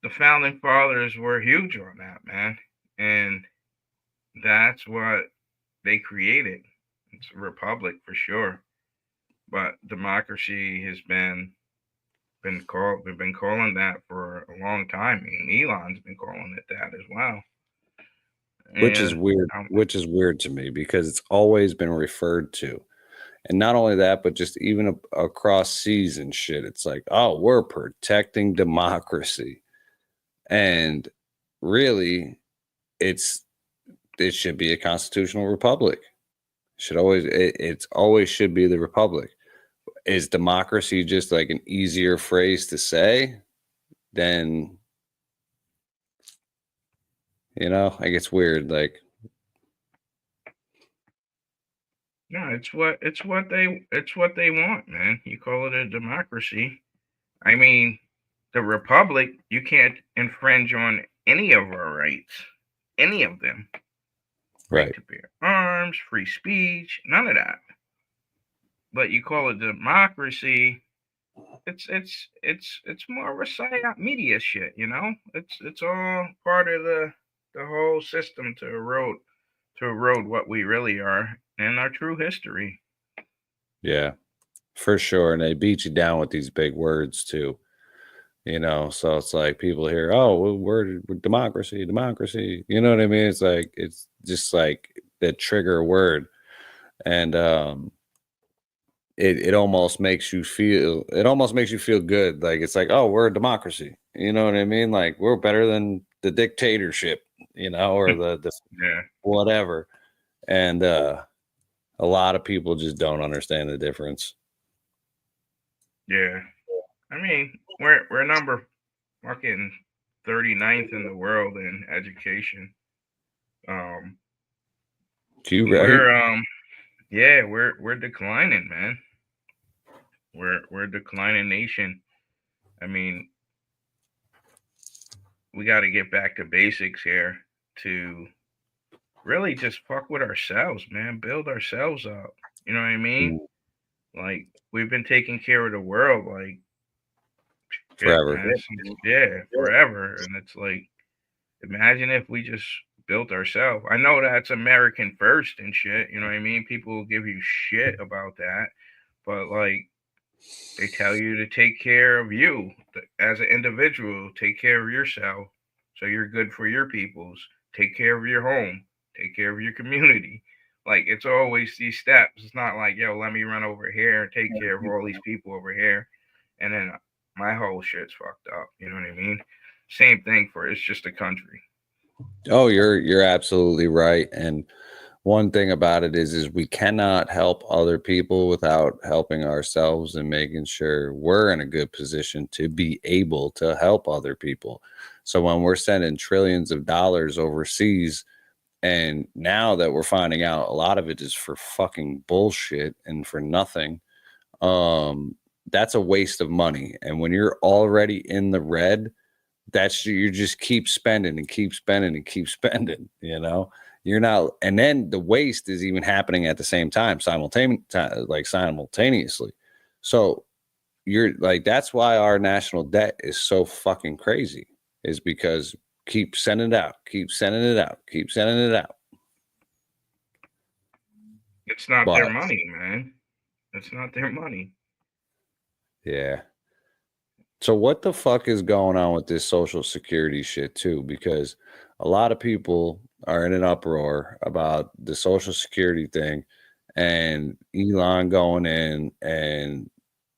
Speaker 2: the founding fathers were huge on that, man. And that's what they created. It's a republic for sure. But democracy has been called, we've been calling that for a long time. I mean, Elon's been calling it that as well.
Speaker 1: Which is weird. Which is weird to me because it's always been referred to. And not only that, but just even across seas and shit, it's like, oh, we're protecting democracy. And really, it should be a constitutional republic. It's always should be the republic. Is democracy just like an easier phrase to say than, like it's weird. Like,
Speaker 2: no, it's what they want, man. You call it a democracy. I mean, the republic, you can't infringe on any of our rights, any of them.
Speaker 1: right.
Speaker 2: To bear arms, free speech, none of that. But you call it democracy, it's more of a psyop media shit, It's all part of the whole system to erode what we really are and our true history.
Speaker 1: Yeah. For sure. And they beat you down with these big words too. So it's like people hear, oh, well, we're democracy, democracy. You know what I mean? It's just like that trigger word. And it almost makes you feel good. Like it's like, oh, we're a democracy. You know what I mean? Like we're better than the dictatorship, or the
Speaker 2: Yeah.
Speaker 1: whatever. And a lot of people just don't understand the difference.
Speaker 2: Yeah. I mean, we're number fucking 39th in the world in education. We're declining, man. We're a declining nation. I mean, we got to get back to basics here to really just fuck with ourselves, man. Build ourselves up. You know what I mean? Like we've been taking care of the world, like
Speaker 1: Forever.
Speaker 2: Man, forever. And it's like, imagine if we just built ourselves. I know that's American first and shit. You know what I mean? People will give you shit about that, but like they tell you to take care of you as an individual. Take care of yourself, so you're good for your peoples. Take care of your home. Take care of your community. Like it's always these steps. It's not like, yo, let me run over here and take care of all these people over here, and then my whole shit's fucked up. You know what I mean? Same thing for it's just a country.
Speaker 1: Oh, you're absolutely right. And one thing about it is we cannot help other people without helping ourselves and making sure we're in a good position to be able to help other people. So when we're sending trillions of dollars overseas, and now that we're finding out a lot of it is for fucking bullshit and for nothing, that's a waste of money. And when you're already in the red, you just keep spending and keep spending and keep spending, you're not. And then the waste is even happening at the same time, simultaneously. So you're like, that's why our national debt is so fucking crazy, is because keep sending it out, keep sending it out, keep sending it out.
Speaker 2: It's not their money, man. It's not their money.
Speaker 1: Yeah. So what the fuck is going on with this Social Security shit too? Because a lot of people are in an uproar about the Social Security thing and Elon going in, and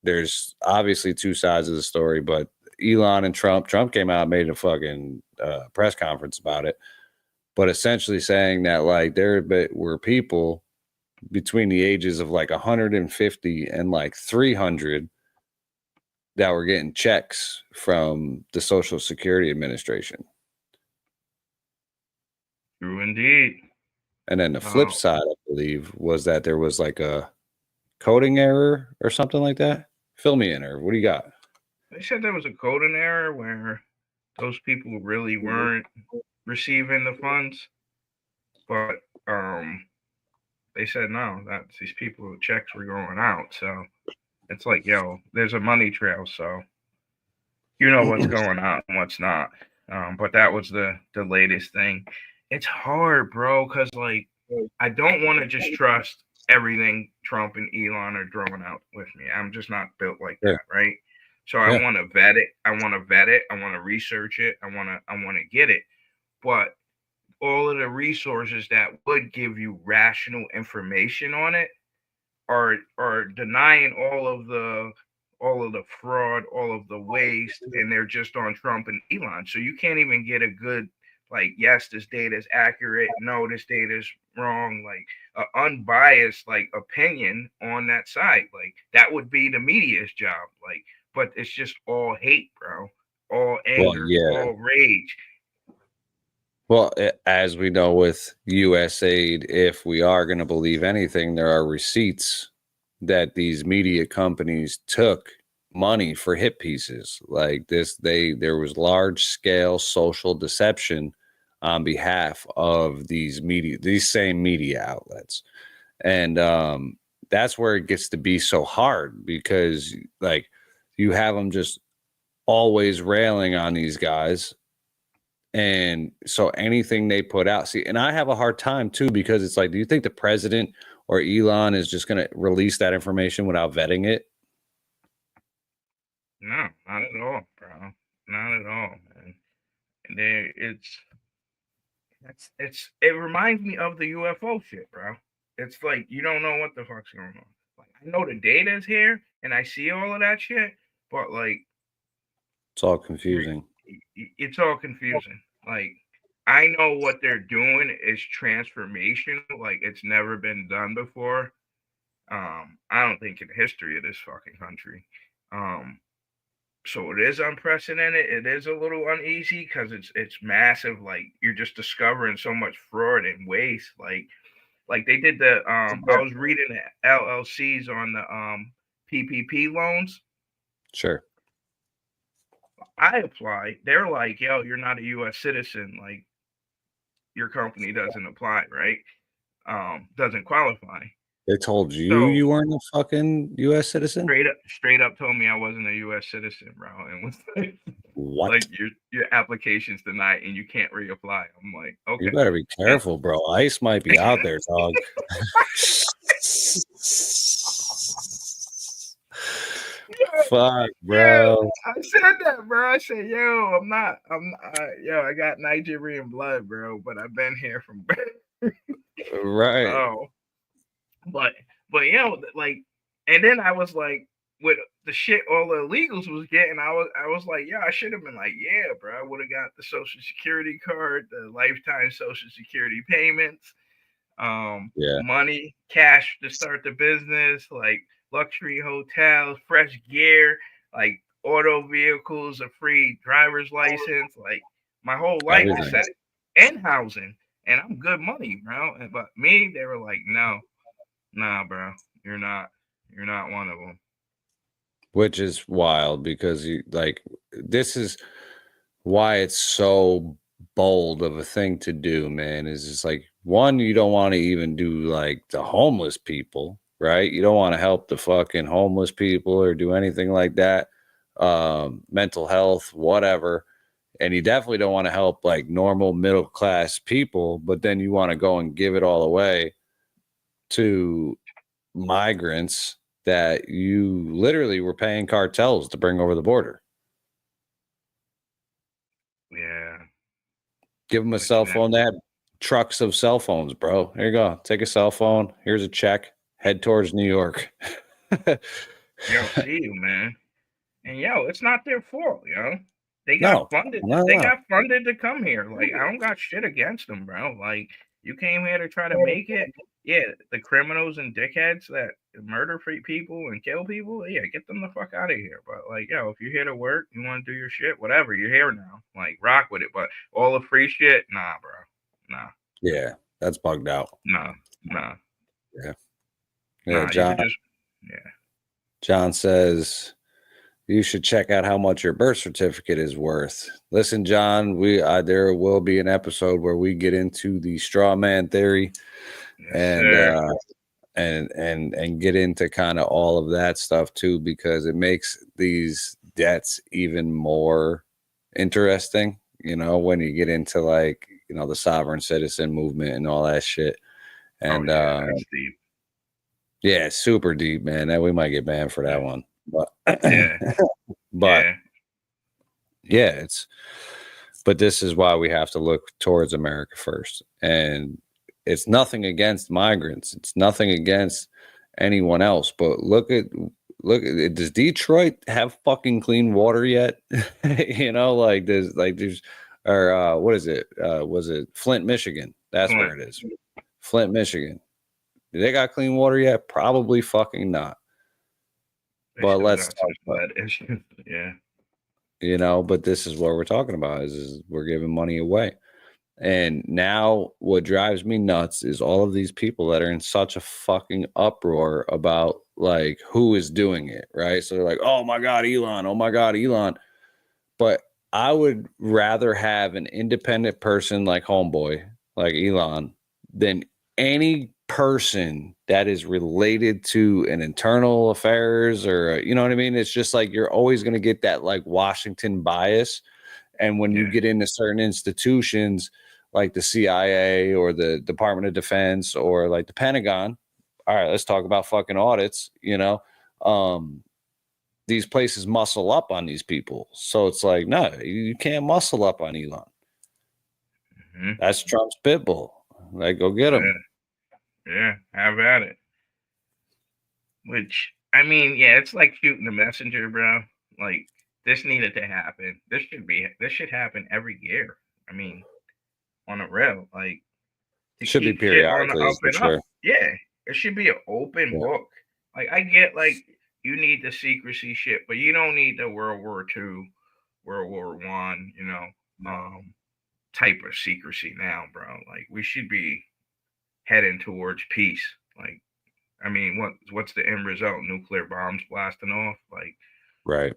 Speaker 1: there's obviously two sides of the story, but Elon and Trump came out and made a fucking press conference about it, but essentially saying that like there were people between the ages of like 150 and like 300 that were getting checks from the Social Security Administration.
Speaker 2: True indeed.
Speaker 1: And then the flip side, I believe, was that there was like a coding error or something like that. Fill me in, or what do you got?
Speaker 2: They said there was a coding error where those people really weren't receiving the funds, but they said no, that these people checks were going out. So it's like, yo, there's a money trail, so you know what's going on and what's not. But that was the latest thing. It's hard, bro, because like I don't want to just trust everything Trump and Elon are throwing out with me. I'm just not built like that, right? So I want to vet it. I want to research it. I want to get it. But all of the resources that would give you rational information on it are denying all of the fraud, all of the waste, and they're just on Trump and Elon. So you can't even get a good, like, yes, this data is accurate. No, this data is wrong. Like unbiased, like opinion on that side. Like that would be the media's job. Like, but it's just all hate, bro. All anger, all rage.
Speaker 1: Well, as we know with USAID, if we are going to believe anything, there are receipts that these media companies took money for hit pieces like this. There was large scale social deception on behalf of these same media outlets. And that's where it gets to be so hard, because like you have them just always railing on these guys. And so anything they put out, see, and I have a hard time too, because it's like, do you think the president or Elon is just going to release that information without vetting it?
Speaker 2: No, not at all, bro. Not at all, man. And then it reminds me of the UFO shit, bro. It's like you don't know what the fuck's going on. Like I know the data is here and I see all of that shit, but like
Speaker 1: It's all confusing.
Speaker 2: it's all confusing. Like I know what they're doing is transformational, like it's never been done before. I don't think in the history of this fucking country. So it is unprecedented. It is a little uneasy because it's massive. Like you're just discovering so much fraud and waste. Like they did the I was reading the LLCs on the PPP loans.
Speaker 1: Sure.
Speaker 2: I applied. They're like, yo, you're not a US citizen. Like your company doesn't apply, right? Doesn't qualify.
Speaker 1: They told you
Speaker 2: So-
Speaker 1: you weren't a fucking U.S. citizen?
Speaker 2: Straight up told me I wasn't a US citizen, bro. And was like,
Speaker 1: What?
Speaker 2: like your application's denied and you can't reapply. I'm like, okay.
Speaker 1: You better be careful, bro. ICE might be out there, dog. Fuck, bro.
Speaker 2: I said that, bro. I said, yo, yo, I got Nigerian blood, bro, but I've been here from
Speaker 1: Right.
Speaker 2: Oh, but yo, like, and then I was like, with the shit all the illegals was getting, I was like, yeah, I should have been like, yeah, bro, I would have got the Social Security card, the lifetime Social Security payments,
Speaker 1: Yeah.
Speaker 2: money, cash to start the business, like luxury hotels, fresh gear, like auto vehicles, a free driver's license, like my whole life is
Speaker 1: Everything.
Speaker 2: set, and housing, and I'm good money, bro. But me, they were like, no, nah, bro, you're not one of them.
Speaker 1: Which is wild because you like this is why it's so bold of a thing to do, man. Is just like one, you don't want to even do like the homeless people, right? You don't want to help the fucking homeless people or do anything like that. Mental health, whatever. And you definitely don't want to help like normal middle class people, but then you want to go and give it all away to migrants that you literally were paying cartels to bring over the border.
Speaker 2: Yeah,
Speaker 1: Give them a cell phone. They had trucks of cell phones, bro. Here you go. Take a cell phone. Here's a check. Head towards New York.
Speaker 2: yo, see you, man. And yo, it's not their fault, yo. They got funded. They got funded to come here. Like I don't got shit against them, bro. Like you came here to try to make it. Yeah, the criminals and dickheads that murder people and kill people, yeah, get them the fuck out of here. But like, yo, if you're here to work, you want to do your shit, whatever, you're here now. Like, rock with it. But all the free shit, nah, bro, nah.
Speaker 1: Yeah, that's bugged out.
Speaker 2: Nah.
Speaker 1: Yeah,
Speaker 2: Nah,
Speaker 1: John. John says you should check out how much your birth certificate is worth. Listen, John, there will be an episode where we get into the straw man theory.
Speaker 2: Yes,
Speaker 1: and get into kind of all of that stuff too, because it makes these debts even more interesting, you know, when you get into like, you know, the sovereign citizen movement and all that shit. And
Speaker 2: that's deep.
Speaker 1: Yeah, super deep, man. That we might get banned for that one. But
Speaker 2: Yeah.
Speaker 1: but yeah, but this is why we have to look towards America first. And it's nothing against migrants. It's nothing against anyone else. But look at does Detroit have fucking clean water yet? You know, like there's or what is it? Was it Flint, Michigan? That's where it is. Flint, Michigan. Do they got clean water yet? Probably fucking not. But let's talk about
Speaker 2: it. Yeah.
Speaker 1: You know, but this is what we're talking about is we're giving money away. And now what drives me nuts is all of these people that are in such a fucking uproar about like who is doing it, right? So they're like, oh my God, Elon. Oh my God, Elon. But I would rather have an independent person like Homeboy, like Elon, than any person that is related to an internal affairs or, you know what I mean? It's just like you're always going to get that like Washington bias. And when you
Speaker 2: Yeah.
Speaker 1: get into certain institutions like the CIA or the Department of Defense or like the Pentagon, all right, let's talk about fucking audits, you know. These places muscle up on these people. So it's like, no, you can't muscle up on Elon.
Speaker 2: Hmm.
Speaker 1: That's Trump's pit bull. Like, go get him.
Speaker 2: Yeah, have at it. Which, I mean, yeah, it's like shooting the messenger, bro. Like, this needed to happen. This should happen every year. I mean, on a real, like, to
Speaker 1: Should be
Speaker 2: keep shit on the
Speaker 1: periodically,
Speaker 2: up
Speaker 1: for
Speaker 2: and
Speaker 1: sure.
Speaker 2: up. Yeah, it should be an open
Speaker 1: Yeah.
Speaker 2: book. Like, I get, like, you need the secrecy shit, but you don't need the World War II, World War One, type of secrecy now, bro. Like, we should be heading towards peace. Like, I mean, what's the end result? Nuclear bombs blasting off? Like,
Speaker 1: Right.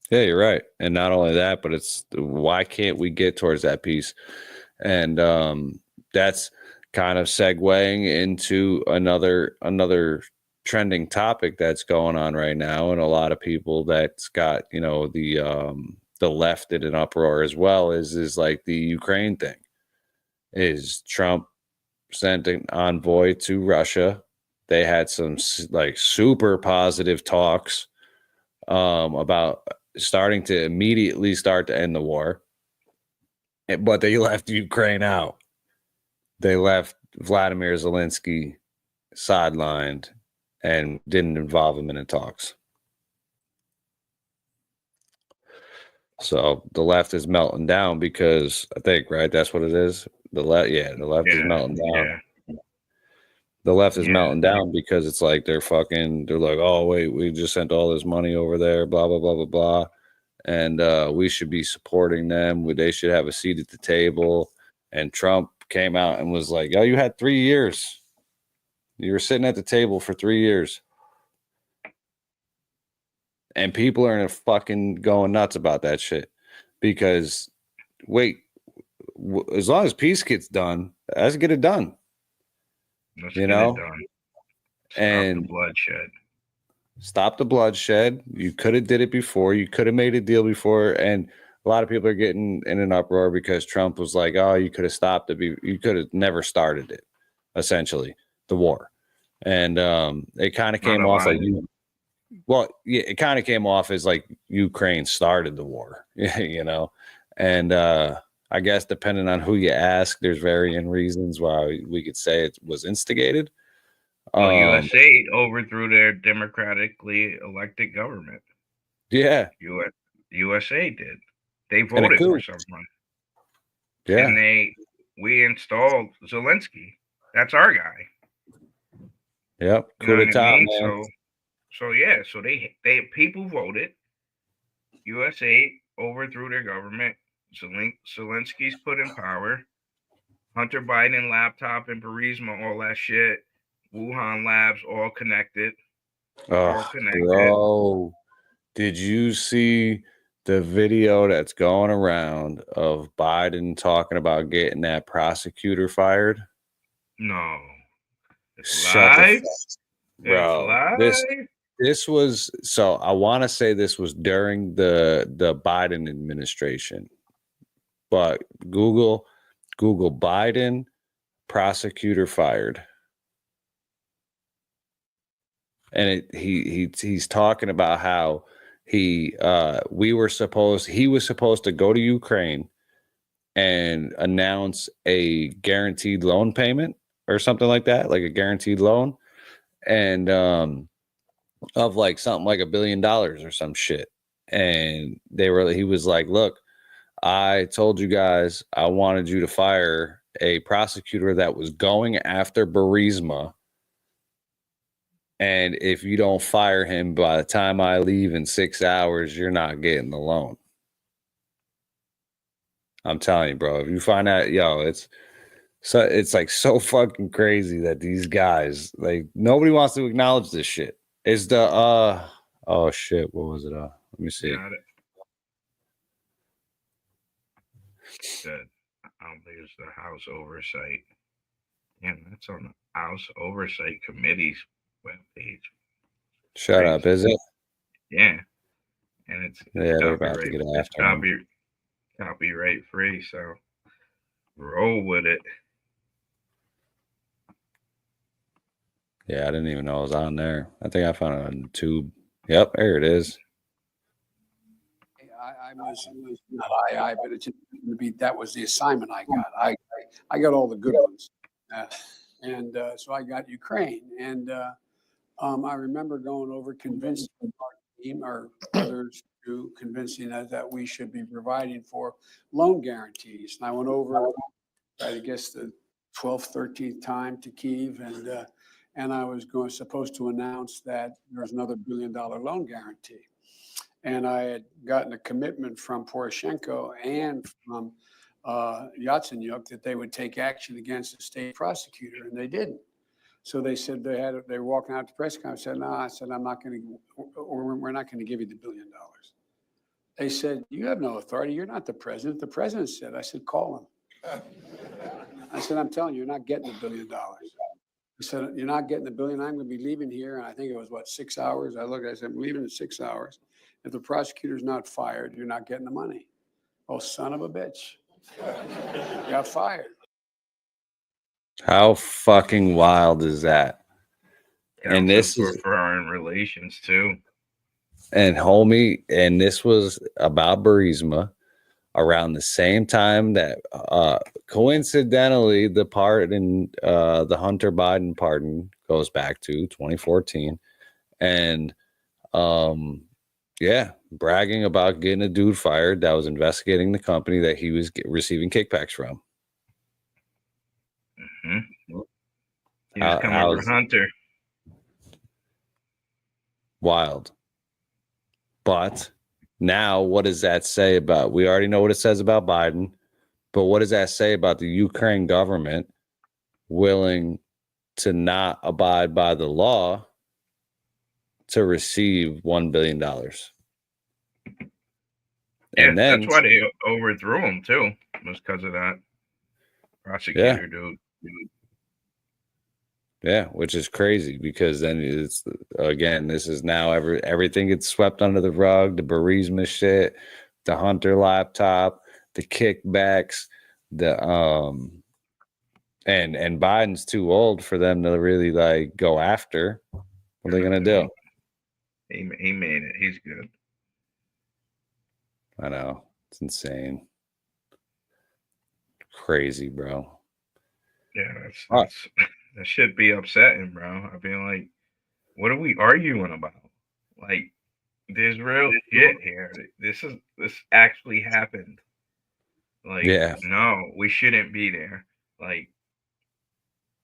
Speaker 1: Yeah, you're right. And not only that, but it's why can't we get towards that piece? And that's kind of segueing into another trending topic that's going on right now, and a lot of people that's got, you know, the left in an uproar as well, is like the Ukraine thing. Is Trump sent an envoy to Russia? They had some like super positive talks about starting to immediately start to end the war, but they left Ukraine out. They left Vladimir Zelensky sidelined and didn't involve him in the talks. So the left is melting down because I think, right, that's what it is. The left is melting down.
Speaker 2: Yeah.
Speaker 1: The left is
Speaker 2: Yeah.
Speaker 1: melting down because it's like they're like, oh wait, we just sent all this money over there, blah blah blah blah blah, and we should be supporting them. They should have a seat at the table. And Trump came out and was like, "Oh, you had 3 years. You were sitting at the table for 3 years." And people are fucking going nuts about that shit because, wait, as long as peace gets done, let's get it done.
Speaker 2: Let's
Speaker 1: You
Speaker 2: get
Speaker 1: know?
Speaker 2: it done. Stop
Speaker 1: And
Speaker 2: the bloodshed.
Speaker 1: Stop the bloodshed. You could have did it before. You could have made a deal before. And a lot of people are getting in an uproar because Trump was like, "Oh, you could have stopped it. You could have never started it." Essentially, the war, and it kind of came off like it kind of came off as like Ukraine started the war, you know, and I guess depending on who you ask, there's varying reasons why we could say it was instigated.
Speaker 2: Well, USA overthrew their democratically elected government.
Speaker 1: Yeah,
Speaker 2: USA did. They voted for someone.
Speaker 1: Yeah,
Speaker 2: and we installed Zelensky. That's our guy.
Speaker 1: Yep,
Speaker 2: You know what I mean?
Speaker 1: man.
Speaker 2: So they people voted. USA overthrew their government. Zelensky's put in power. Hunter Biden laptop and Burisma, all that shit. Wuhan labs, all connected.
Speaker 1: Bro, did you see the video that's going around of Biden talking about getting that prosecutor fired?
Speaker 2: No. It's
Speaker 1: Shut
Speaker 2: live?
Speaker 1: Bro, this was, so I want to say this was during the Biden administration, but Google Biden prosecutor fired. And he's talking about how he was supposed to go to Ukraine and announce a guaranteed loan payment or something like that, like a guaranteed loan, and of like something like $1 billion or some shit. And he was like, "Look, I told you guys I wanted you to fire a prosecutor that was going after Burisma. And if you don't fire him by the time I leave in 6 hours, you're not getting the loan." I'm telling you, bro. If you find out, it's like so fucking crazy that these guys, like, nobody wants to acknowledge this shit. It's the oh shit, what was it? Let me see.
Speaker 2: Got it. Good. I don't think it's the House Oversight. Yeah, that's on the House Oversight Committee's webpage.
Speaker 1: Shut up, is it?
Speaker 2: Yeah. And it's
Speaker 1: they're about to get after him.
Speaker 2: copyright free, so roll with it.
Speaker 1: Yeah, I didn't even know it was on there. I think I found it on YouTube. Yep, there it is.
Speaker 6: I was not but it's just going to be, that was the assignment I got. I got all the good ones. So I got Ukraine. And I remember going over convincing our team or others to convincing us that we should be providing for loan guarantees. And I went over, I guess, the 12th, 13th time to Kyiv. And I was supposed to announce that there's another $1 billion loan guarantee. And I had gotten a commitment from Poroshenko and from Yatsenyuk that they would take action against the state prosecutor, and they didn't. So they said they were walking out to press conference. I said, no, I said, I'm not going to, or we're not going to give you the $1 billion. They said, you have no authority. You're not the president. The president said. I said, call him. I said, I'm telling you, you're not getting the $1 billion. He said, you're not getting the $1 billion. I'm going to be leaving here. And I think it was, 6 hours? I said, I'm leaving in 6 hours. If the prosecutor's not fired, you're not getting the money. Oh, son of a bitch. Got fired.
Speaker 1: How fucking wild is that? And this
Speaker 2: for
Speaker 1: is
Speaker 2: foreign relations too.
Speaker 1: And homie, and this was about Burisma around the same time that coincidentally the pardon, the Hunter Biden pardon goes back to 2014. And yeah, bragging about getting a dude fired that was investigating the company that he was receiving kickbacks from.
Speaker 2: Mm-hmm. He was coming for Hunter.
Speaker 1: Wild. But now what does that say about, we already know what it says about Biden, but what does that say about the Ukraine government willing to not abide by the law to receive $1 billion?
Speaker 2: And then that's why they overthrew him too, was because of that prosecutor dude.
Speaker 1: Yeah, which is crazy because then it's, again, this is now everything gets swept under the rug, the Burisma shit, the Hunter laptop, the kickbacks, the and Biden's too old for them to really like go after. What are they gonna do?
Speaker 2: He made it. He's good.
Speaker 1: I know. It's insane. Crazy, bro.
Speaker 2: Yeah, that's that should be upsetting, bro. I feel like, what are we arguing about? Like, there's real shit here. This actually happened. Like, no, we shouldn't be there. Like,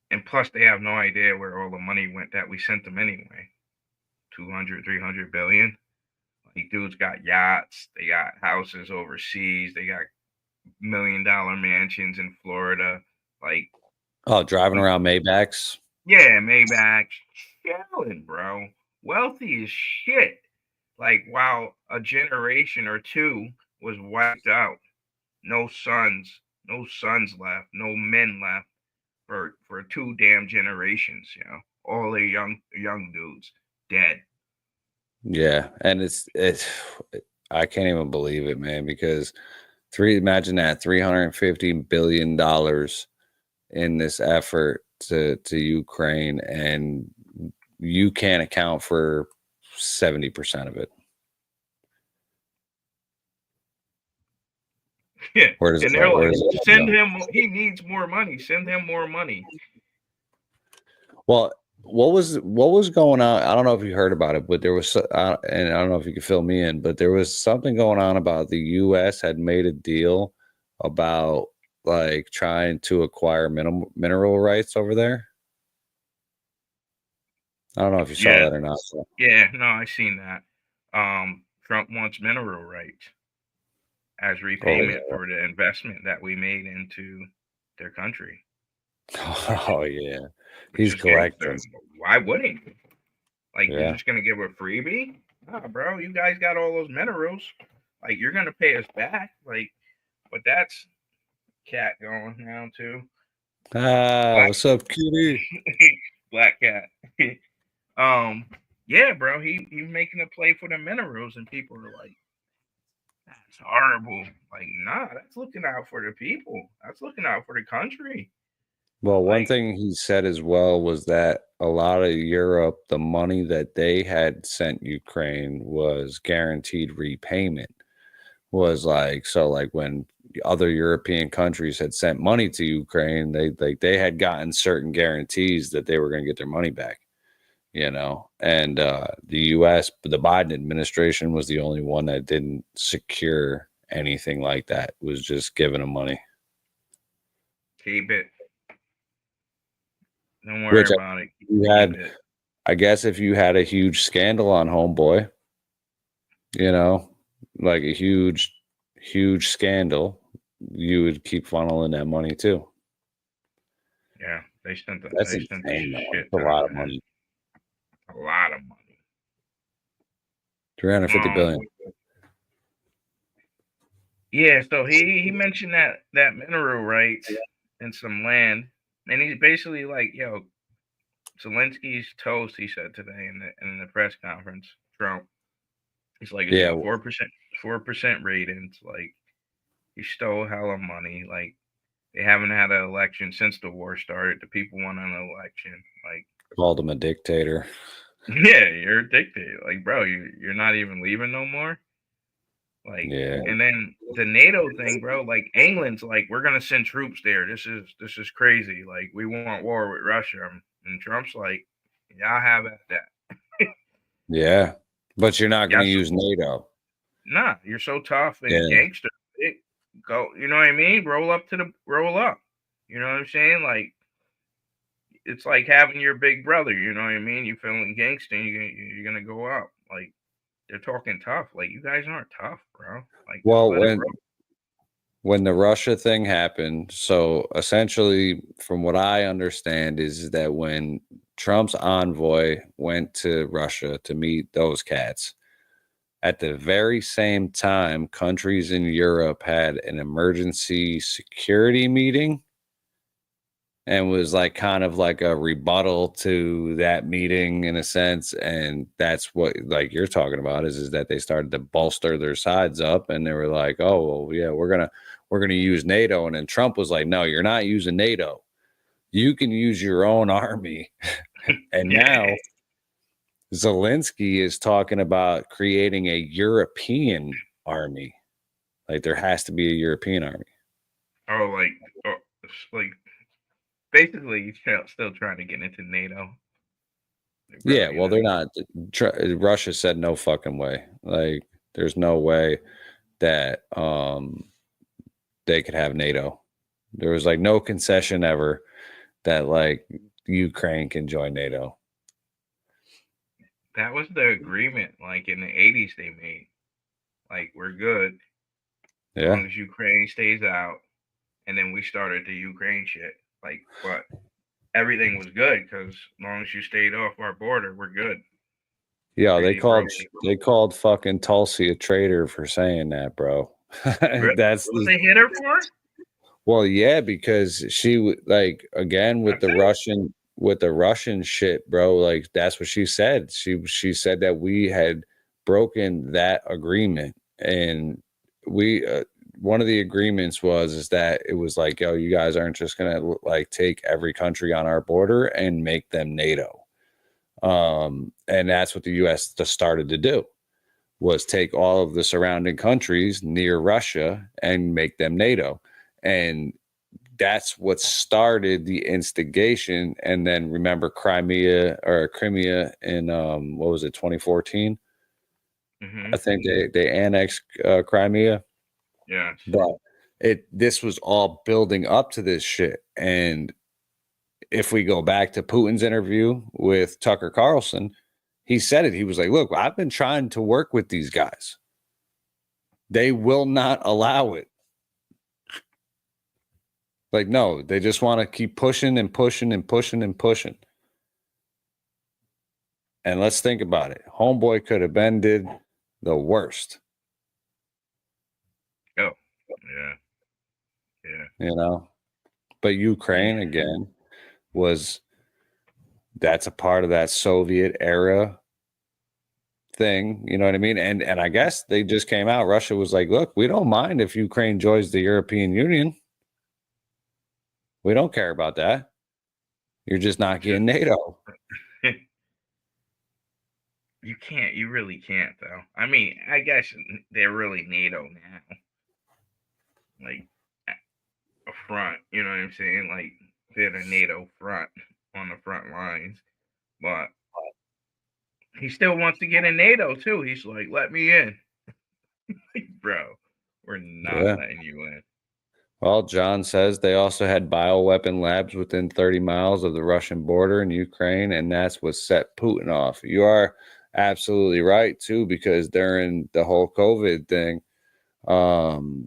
Speaker 2: and plus they have no idea where all the money went that we sent them anyway. 200, 300 billion. Like, dudes got yachts, they got houses overseas, they got $1 million mansions in Florida. Like,
Speaker 1: oh, driving around Maybachs.
Speaker 2: Yeah, Maybach, chilling, bro. Wealthy as shit. Like, while a generation or two was wiped out, no sons left, no men left for 2 damn generations. You know, all the young dudes dead.
Speaker 1: Yeah, and it's I can't even believe it, man. Because imagine that $350 billion in this effort to Ukraine, and you can't account for 70% of it.
Speaker 2: Yeah, and they're like, send him. He needs more money. Send him more money.
Speaker 1: Well, what was going on? I don't know if you heard about it, but there was, and I don't know if you could fill me in, but there was something going on about the U.S. had made a deal about like trying to acquire mineral rights over there. I don't know if you saw that or not. So.
Speaker 2: Yeah, no, I seen that. Trump wants mineral rights as repayment for the investment that we made into their country.
Speaker 1: Oh yeah, he's collecting.
Speaker 2: Why wouldn't he? Like, you're just gonna give a freebie? Nah, bro, you guys got all those minerals. Like, you're gonna pay us back. Like, but that's cat going now too.
Speaker 1: What's up, cutie?
Speaker 2: Black cat. Yeah, bro, he making a play for the minerals, and people are like, That's horrible. Like, nah, that's looking out for the people. That's looking out for the country.
Speaker 1: Well, one
Speaker 2: Like,
Speaker 1: thing he said as well was that a lot of Europe, the money that they had sent Ukraine was guaranteed repayment. Was like, so like when other European countries had sent money to Ukraine, they had gotten certain guarantees that they were going to get their money back, you know. And the US, the Biden administration was the only one that didn't secure anything like that. Was just giving them money.
Speaker 2: keep it. Don't worry
Speaker 1: Which
Speaker 2: about it.
Speaker 1: you had,
Speaker 2: Keep it.
Speaker 1: I guess if you had a huge scandal on Homeboy, you know, like a huge scandal, you would keep funneling that money too.
Speaker 2: Yeah, they sent the
Speaker 1: That's
Speaker 2: they sent the
Speaker 1: insane, though.
Speaker 2: shit
Speaker 1: It's a
Speaker 2: ton,
Speaker 1: lot of
Speaker 2: man.
Speaker 1: money.
Speaker 2: A lot of money.
Speaker 1: 350 billion.
Speaker 2: Yeah, so he mentioned that mineral rights and some land, and he's basically like, yo, Zelensky's toast. He said today in the press conference, Trump. He's like, it's
Speaker 1: Yeah.
Speaker 2: got 4% ratings. Like, he stole hella money. Like, they haven't had an election since the war started. The people want an election. Like,
Speaker 1: Called him a dictator.
Speaker 2: yeah, you're a dictator. Like, bro, you're not even leaving no more. Like,
Speaker 1: Yeah.
Speaker 2: and then the NATO thing, bro. Like, England's like, we're gonna send troops there. This is crazy. Like, we want war with Russia, and Trump's like, y'all have at that.
Speaker 1: Yeah. But you're not going to
Speaker 2: Yes.
Speaker 1: use NATO.
Speaker 2: Nah, you're so tough and
Speaker 1: Yeah.
Speaker 2: gangster. Go, you know what I mean? Roll up. You know what I'm saying? Like, it's like having your big brother. You know what I mean? You feeling gangster, you're gonna go up. Like, they're talking tough. Like, you guys aren't tough, bro. Like, just
Speaker 1: Well,
Speaker 2: let it roll.
Speaker 1: when the Russia thing happened, so essentially, from what I understand, is that when Trump's envoy went to Russia to meet those cats, at the very same time, countries in Europe had an emergency security meeting and was like kind of like a rebuttal to that meeting in a sense. And that's what like you're talking about is that they started to bolster their sides up and they were like, oh, well, yeah, we're gonna use NATO. And then Trump was like, no, you're not using NATO. You can use your own army. And now Zelensky is talking about creating a European army. Like there has to be a European army.
Speaker 2: Oh, it's like basically still trying to get into NATO.
Speaker 1: Yeah, well, they're not. Russia said no fucking way. Like, there's no way that they could have NATO. There was like no concession ever that like Ukraine can join NATO.
Speaker 2: That was the agreement. Like in the 80s, they made. Like, we're good as
Speaker 1: Yeah,
Speaker 2: long as Ukraine stays out, and then we started the Ukraine shit. Like, but everything was good because as long as you stayed off our border, we're good.
Speaker 1: yeah. They
Speaker 2: Crazy,
Speaker 1: called fucking Tulsi a traitor for saying that, bro.
Speaker 2: Really?
Speaker 1: That's
Speaker 2: What they hit her for?
Speaker 1: well, yeah, because she like again with the Russian shit, bro. Like that's what she said. She said that we had broken that agreement, and we one of the agreements is that it was like, yo, you guys aren't just gonna like take every country on our border and make them NATO. And that's what the U.S. just started to do. Was take all of the surrounding countries near Russia and make them NATO. And that's what started the instigation. And then remember Crimea in what was it, 2014?
Speaker 2: Mm-hmm.
Speaker 1: I think they annexed Crimea.
Speaker 2: Yeah.
Speaker 1: But this was all building up to this shit. And if we go back to Putin's interview with Tucker Carlson, he said it. He was like, look, I've been trying to work with these guys. They will not allow it. Like, no, they just want to keep pushing and pushing and pushing and pushing. And let's think about it. Homeboy could have did the worst.
Speaker 2: Oh, yeah. Yeah.
Speaker 1: You know? But Ukraine, again, that's a part of that Soviet era thing, you know what I mean? And I guess they just came out. Russia was like, look, we don't mind if Ukraine joins the European Union. We don't care about that. You're just not getting NATO.
Speaker 2: You really can't, though. I mean, I guess they're really NATO now. Like, a front, you know what I'm saying? Like, they're the NATO front on the front lines. But he still wants to get in NATO, too. He's like, let me in. Bro, we're not letting you in.
Speaker 1: Well, John says they also had bioweapon labs within 30 miles of the Russian border in Ukraine, and that's what set Putin off. You are absolutely right, too, because during the whole COVID thing,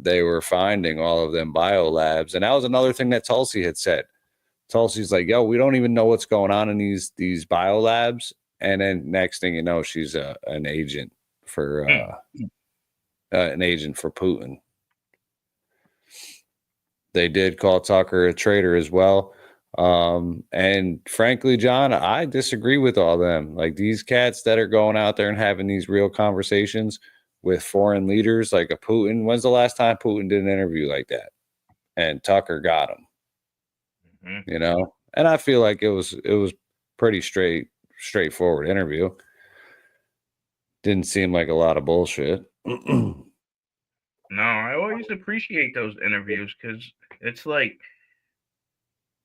Speaker 1: they were finding all of them biolabs. And that was another thing that Tulsi had said. Tulsi's like, yo, we don't even know what's going on in these biolabs. And then next thing you know, she's an agent for Putin. They did call Tucker a traitor as well. And frankly, John, I disagree with all them. Like these cats that are going out there and having these real conversations with foreign leaders like a Putin. When's the last time Putin did an interview like that? And Tucker got him. Mm-hmm. You know? And I feel like it was pretty straightforward interview. Didn't seem like a lot of bullshit.
Speaker 2: No, I always appreciate those interviews because it's like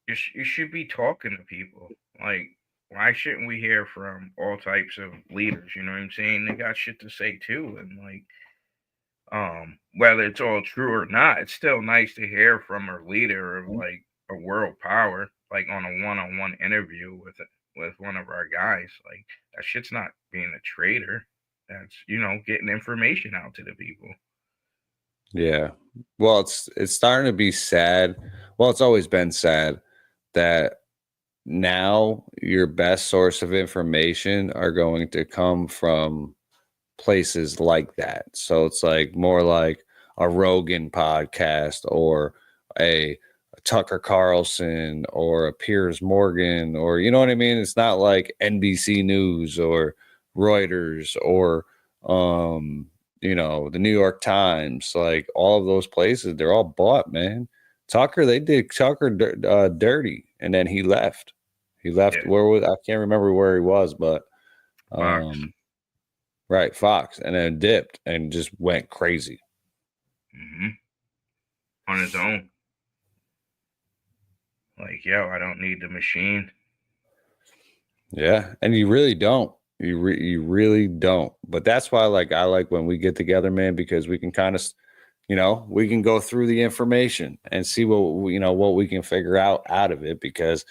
Speaker 2: you should be talking to people. Like, why shouldn't we hear from all types of leaders? You know what I'm saying? They got shit to say too, and like, whether it's all true or not, it's still nice to hear from a leader of like a world power, like on a one-on-one interview with one of our guys. Like that shit's not being a traitor. That's, you know, getting information out to the people.
Speaker 1: Yeah. Well, it's starting to be sad. Well, it's always been sad that now your best source of information are going to come from places like that. So it's like more like a Rogan podcast or a Tucker Carlson or a Piers Morgan, or you know what I mean? It's not like NBC News or Reuters or you know, the New York Times. Like all of those places, they're all bought, man. Tucker, they did Tucker dirty, and then he left. He left. Yeah. Where was I? Can't remember where he was, but
Speaker 2: Fox.
Speaker 1: Right, Fox, and then dipped and just went crazy
Speaker 2: on his own. Like, yo, I don't need the machine.
Speaker 1: Yeah, and you really don't. You really don't. But that's why, like, I like when we get together, man, because we can kind of, you know, we can go through the information and see what, you know, what we can figure out of it, because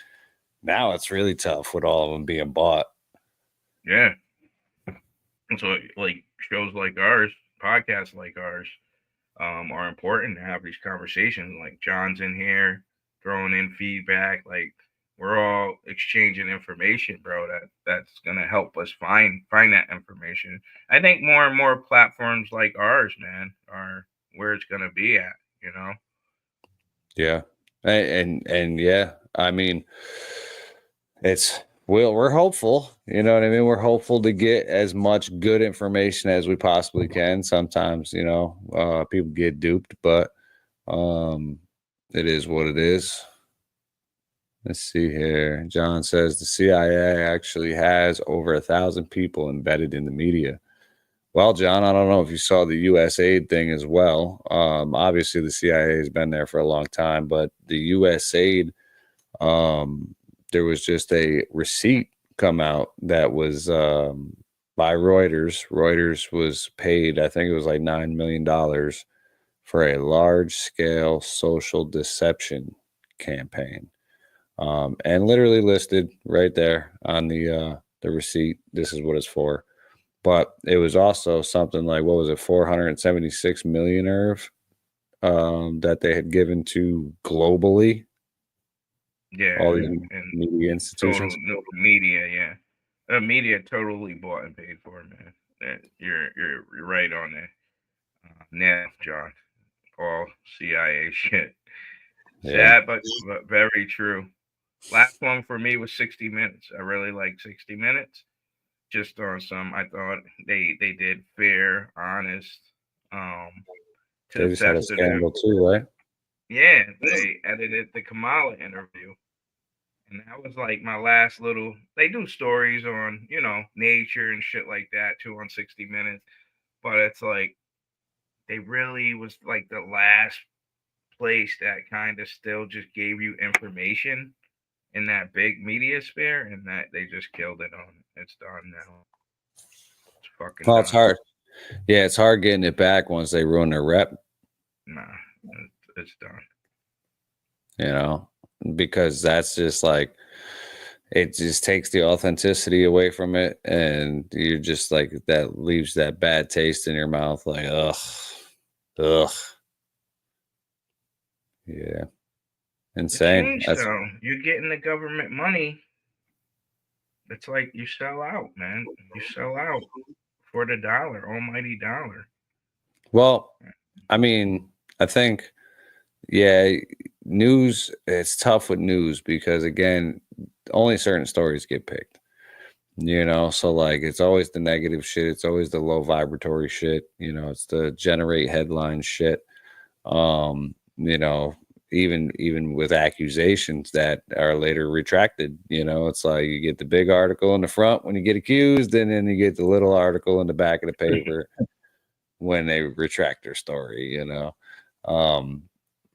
Speaker 1: now it's really tough with all of them being bought.
Speaker 2: Yeah. So, like, shows like ours, podcasts like ours, are important to have these conversations. Like, John's in here throwing in feedback. Like, we're all exchanging information, bro. That's gonna help us find that information. I think more and more platforms like ours, man, are where it's gonna be at. You know.
Speaker 1: Yeah, and yeah, I mean, we're hopeful. You know what I mean? We're hopeful to get as much good information as we possibly can. Sometimes, you know, people get duped, but it is what it is. Let's see here. John says the CIA actually has over 1,000 people embedded in the media. Well, John, I don't know if you saw the USAID thing as well. Obviously, the CIA has been there for a long time, but the USAID, there was just a receipt come out that was by Reuters. Reuters was paid, I think it was like $9 million for a large-scale social deception campaign. And literally listed right there on the receipt, this is what it's for. But it was also something like, what was it, 476 million that they had given to globally.
Speaker 2: Yeah,
Speaker 1: all these media institutions.
Speaker 2: Media, yeah. Media totally bought and paid for, man. You're right on there. Now, John, all CIA shit. Sad, but very true. Last one for me was 60 Minutes. I really like 60 Minutes. just on some. I thought they did fair, honest, to
Speaker 1: They just had a
Speaker 2: assess it.
Speaker 1: scandal too, right?
Speaker 2: Yeah, they edited the Kamala interview. And that was like my last little. They do stories on, nature and shit like that too on 60 Minutes. But it's like they really was like the last place that kind of still just gave you information in that big media sphere, and that they just killed it on. It's done now. It's fucking
Speaker 1: Well,
Speaker 2: done.
Speaker 1: it's hard. Yeah, it's hard getting it back once they ruin their rep,
Speaker 2: Nah, it's done.
Speaker 1: because that's just like, it just takes the authenticity away from it, and you're just like, that leaves that bad taste in your mouth, like, ugh, yeah,
Speaker 2: It's
Speaker 1: insane.
Speaker 2: changed
Speaker 1: That's
Speaker 2: though. You're getting the government money. It's like you sell out, man. You sell out for the dollar, almighty dollar.
Speaker 1: well, I mean, I think, yeah, news. It's tough with news because, again, only certain stories get picked. So like, it's always the negative shit. It's always the low vibratory shit. It's the generate headline shit. Even with accusations that are later retracted, it's like you get the big article in the front when you get accused, and then you get the little article in the back of the paper when they retract their story.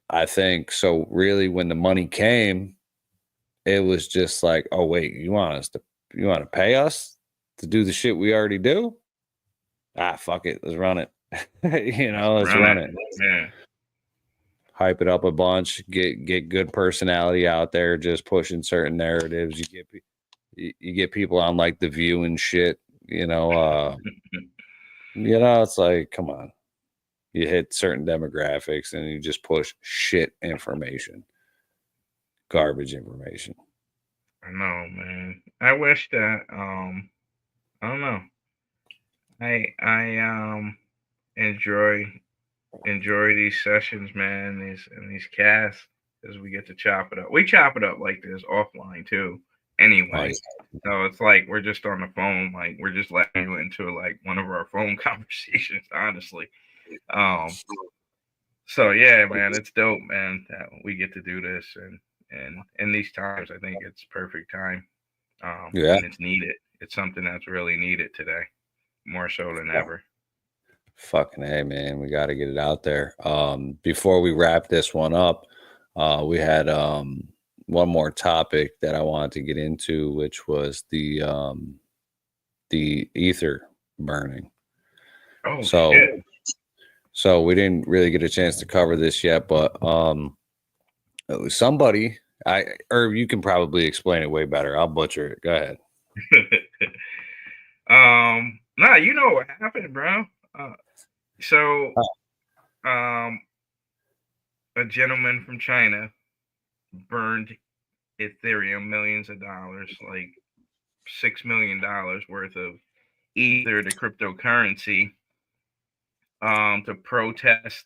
Speaker 1: I think so. Really, when the money came, it was just like, oh wait, you want to pay us to do the shit we already do? Fuck it, let's run it. Let's run it.
Speaker 2: Yeah.
Speaker 1: Hype it up a bunch, get good personality out there, just pushing certain narratives. You get people on like The View and shit. It's like, come on. You hit certain demographics and you just push shit information, garbage information.
Speaker 2: I know, man. I wish that I don't know. I enjoy these sessions, man, these casts, because we get to chop it up. We chop it up like this offline too, anyway. So it's like we're just on the phone, like we're just letting you into like one of our phone conversations, honestly. So yeah, man, it's dope, man, that we get to do this, and in these times, I think it's perfect time.
Speaker 1: Yeah.
Speaker 2: And it's needed. It's something that's really needed today, more so than ever.
Speaker 1: Fucking hey, man, we got to get it out there. Before we wrap this one up, we had one more topic that I wanted to get into, which was the ether burning.
Speaker 2: Oh,
Speaker 1: So,
Speaker 2: shit.
Speaker 1: so we didn't really get a chance to cover this yet, but it was somebody. Herb, you can probably explain it way better. I'll butcher it. Go ahead.
Speaker 2: Nah, you know what happened, bro. So, a gentleman from China burned Ethereum, millions of dollars, like $6 million worth of Ether, the cryptocurrency, to protest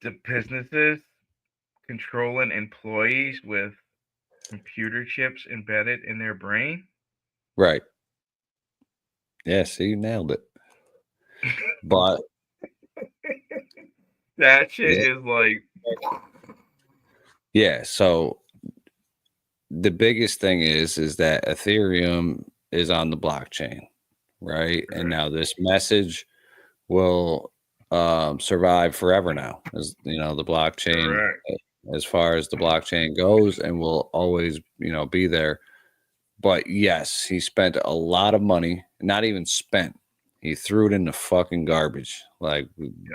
Speaker 2: the businesses controlling employees with computer chips embedded in their brain.
Speaker 1: Right. Yeah, see, you nailed it. But
Speaker 2: that shit is like,
Speaker 1: yeah, so the biggest thing is that Ethereum is on the blockchain, right? And now this message will survive forever now, as the blockchain, as far as the blockchain goes, and will always be there. But yes, he spent a lot of money. Not even spent, he threw it in the fucking garbage, like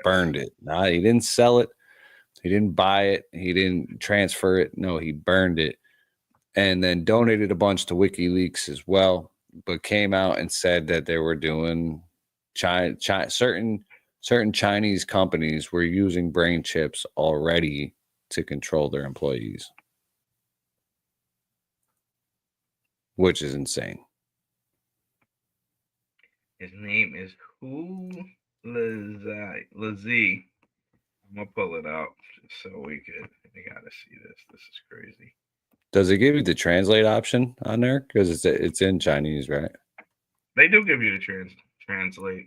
Speaker 1: burned it. Nah, he didn't sell it, he didn't buy it, he didn't transfer it. No, he burned it, and then donated a bunch to WikiLeaks as well, but came out and said that they were doing certain Chinese companies were using brain chips already to control their employees, which is insane.
Speaker 2: his name is Hu Lazi. I'm gonna pull it out just so we gotta see this. This is crazy.
Speaker 1: Does it give you the translate option on there? Because it's in Chinese, right?
Speaker 2: They do give you the translate.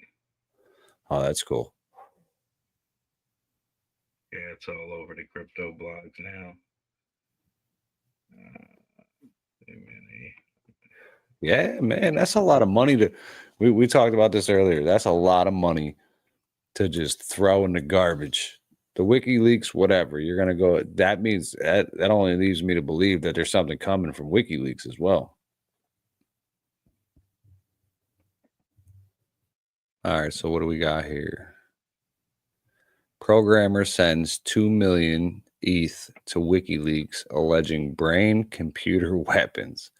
Speaker 1: Oh, that's cool.
Speaker 2: Yeah, it's all over the crypto blogs now.
Speaker 1: Yeah, man, that's a lot of money to. We talked about this earlier. That's a lot of money to just throw in the garbage. The WikiLeaks, whatever. You're gonna go. That means that only leaves me to believe that there's something coming from WikiLeaks as well. All right, so what do we got here? Programmer sends 2 million ETH to WikiLeaks alleging brain-computer weapons.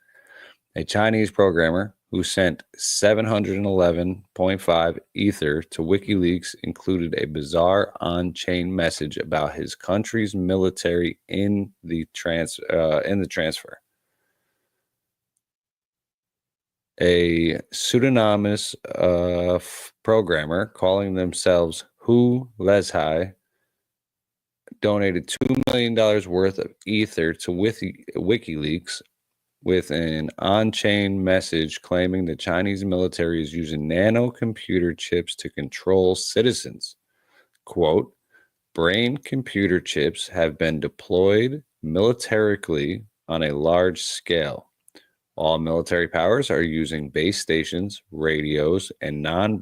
Speaker 1: A Chinese programmer who sent 711.5 Ether to WikiLeaks included a bizarre on-chain message about his country's military in the transfer. A pseudonymous programmer calling themselves Hu Lezhai donated $2 million worth of Ether to WikiLeaks with an on-chain message claiming the Chinese military is using nano computer chips to control citizens. Quote, brain computer chips have been deployed militarily on a large scale. All military powers are using base stations, radios, and nano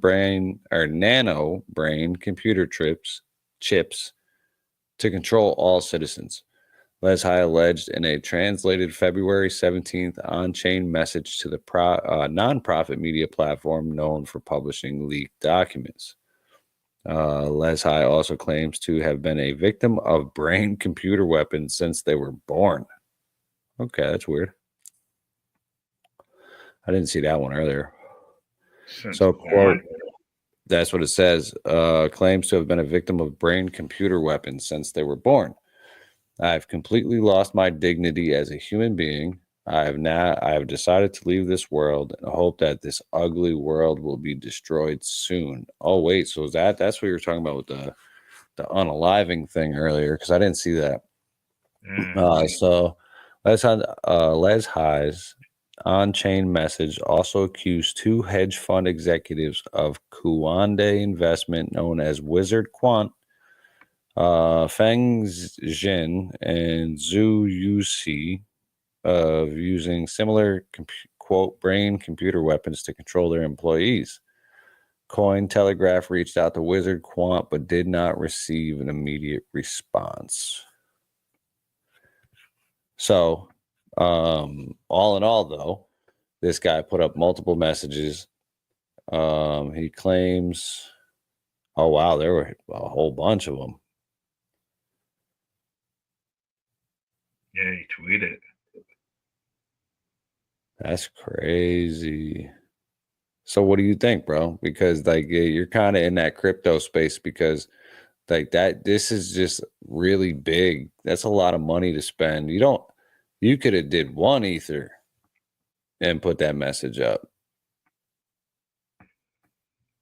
Speaker 1: brain computer chips to control all citizens. Lezhai alleged in a translated February 17th on-chain message to the nonprofit media platform known for publishing leaked documents. Lezhai also claims to have been a victim of brain-computer weapons since they were born. Okay, that's weird. I didn't see that one earlier. So, quote, that's what it says. Claims to have been a victim of brain-computer weapons since they were born. I've completely lost my dignity as a human being. I have decided to leave this world and hope that this ugly world will be destroyed soon. Oh, wait. So that's what you were talking about with the unaliving thing earlier, because I didn't see that. So Lezhai's on-chain message also accused two hedge fund executives of Kuande investment known as Wizard Quant, Feng Zhen and Zhu Yuxi, of using similar quote brain computer weapons to control their employees. Cointelegraph reached out to Wizard Quant but did not receive an immediate response. So, all in all, though, this guy put up multiple messages. He claims, oh wow, there were a whole bunch of them.
Speaker 2: Yeah, he tweeted.
Speaker 1: That's crazy. So what do you think, bro? Because like you're kind of in that crypto space because like this is just really big. That's a lot of money to spend. You could have did one Ether and put that message up.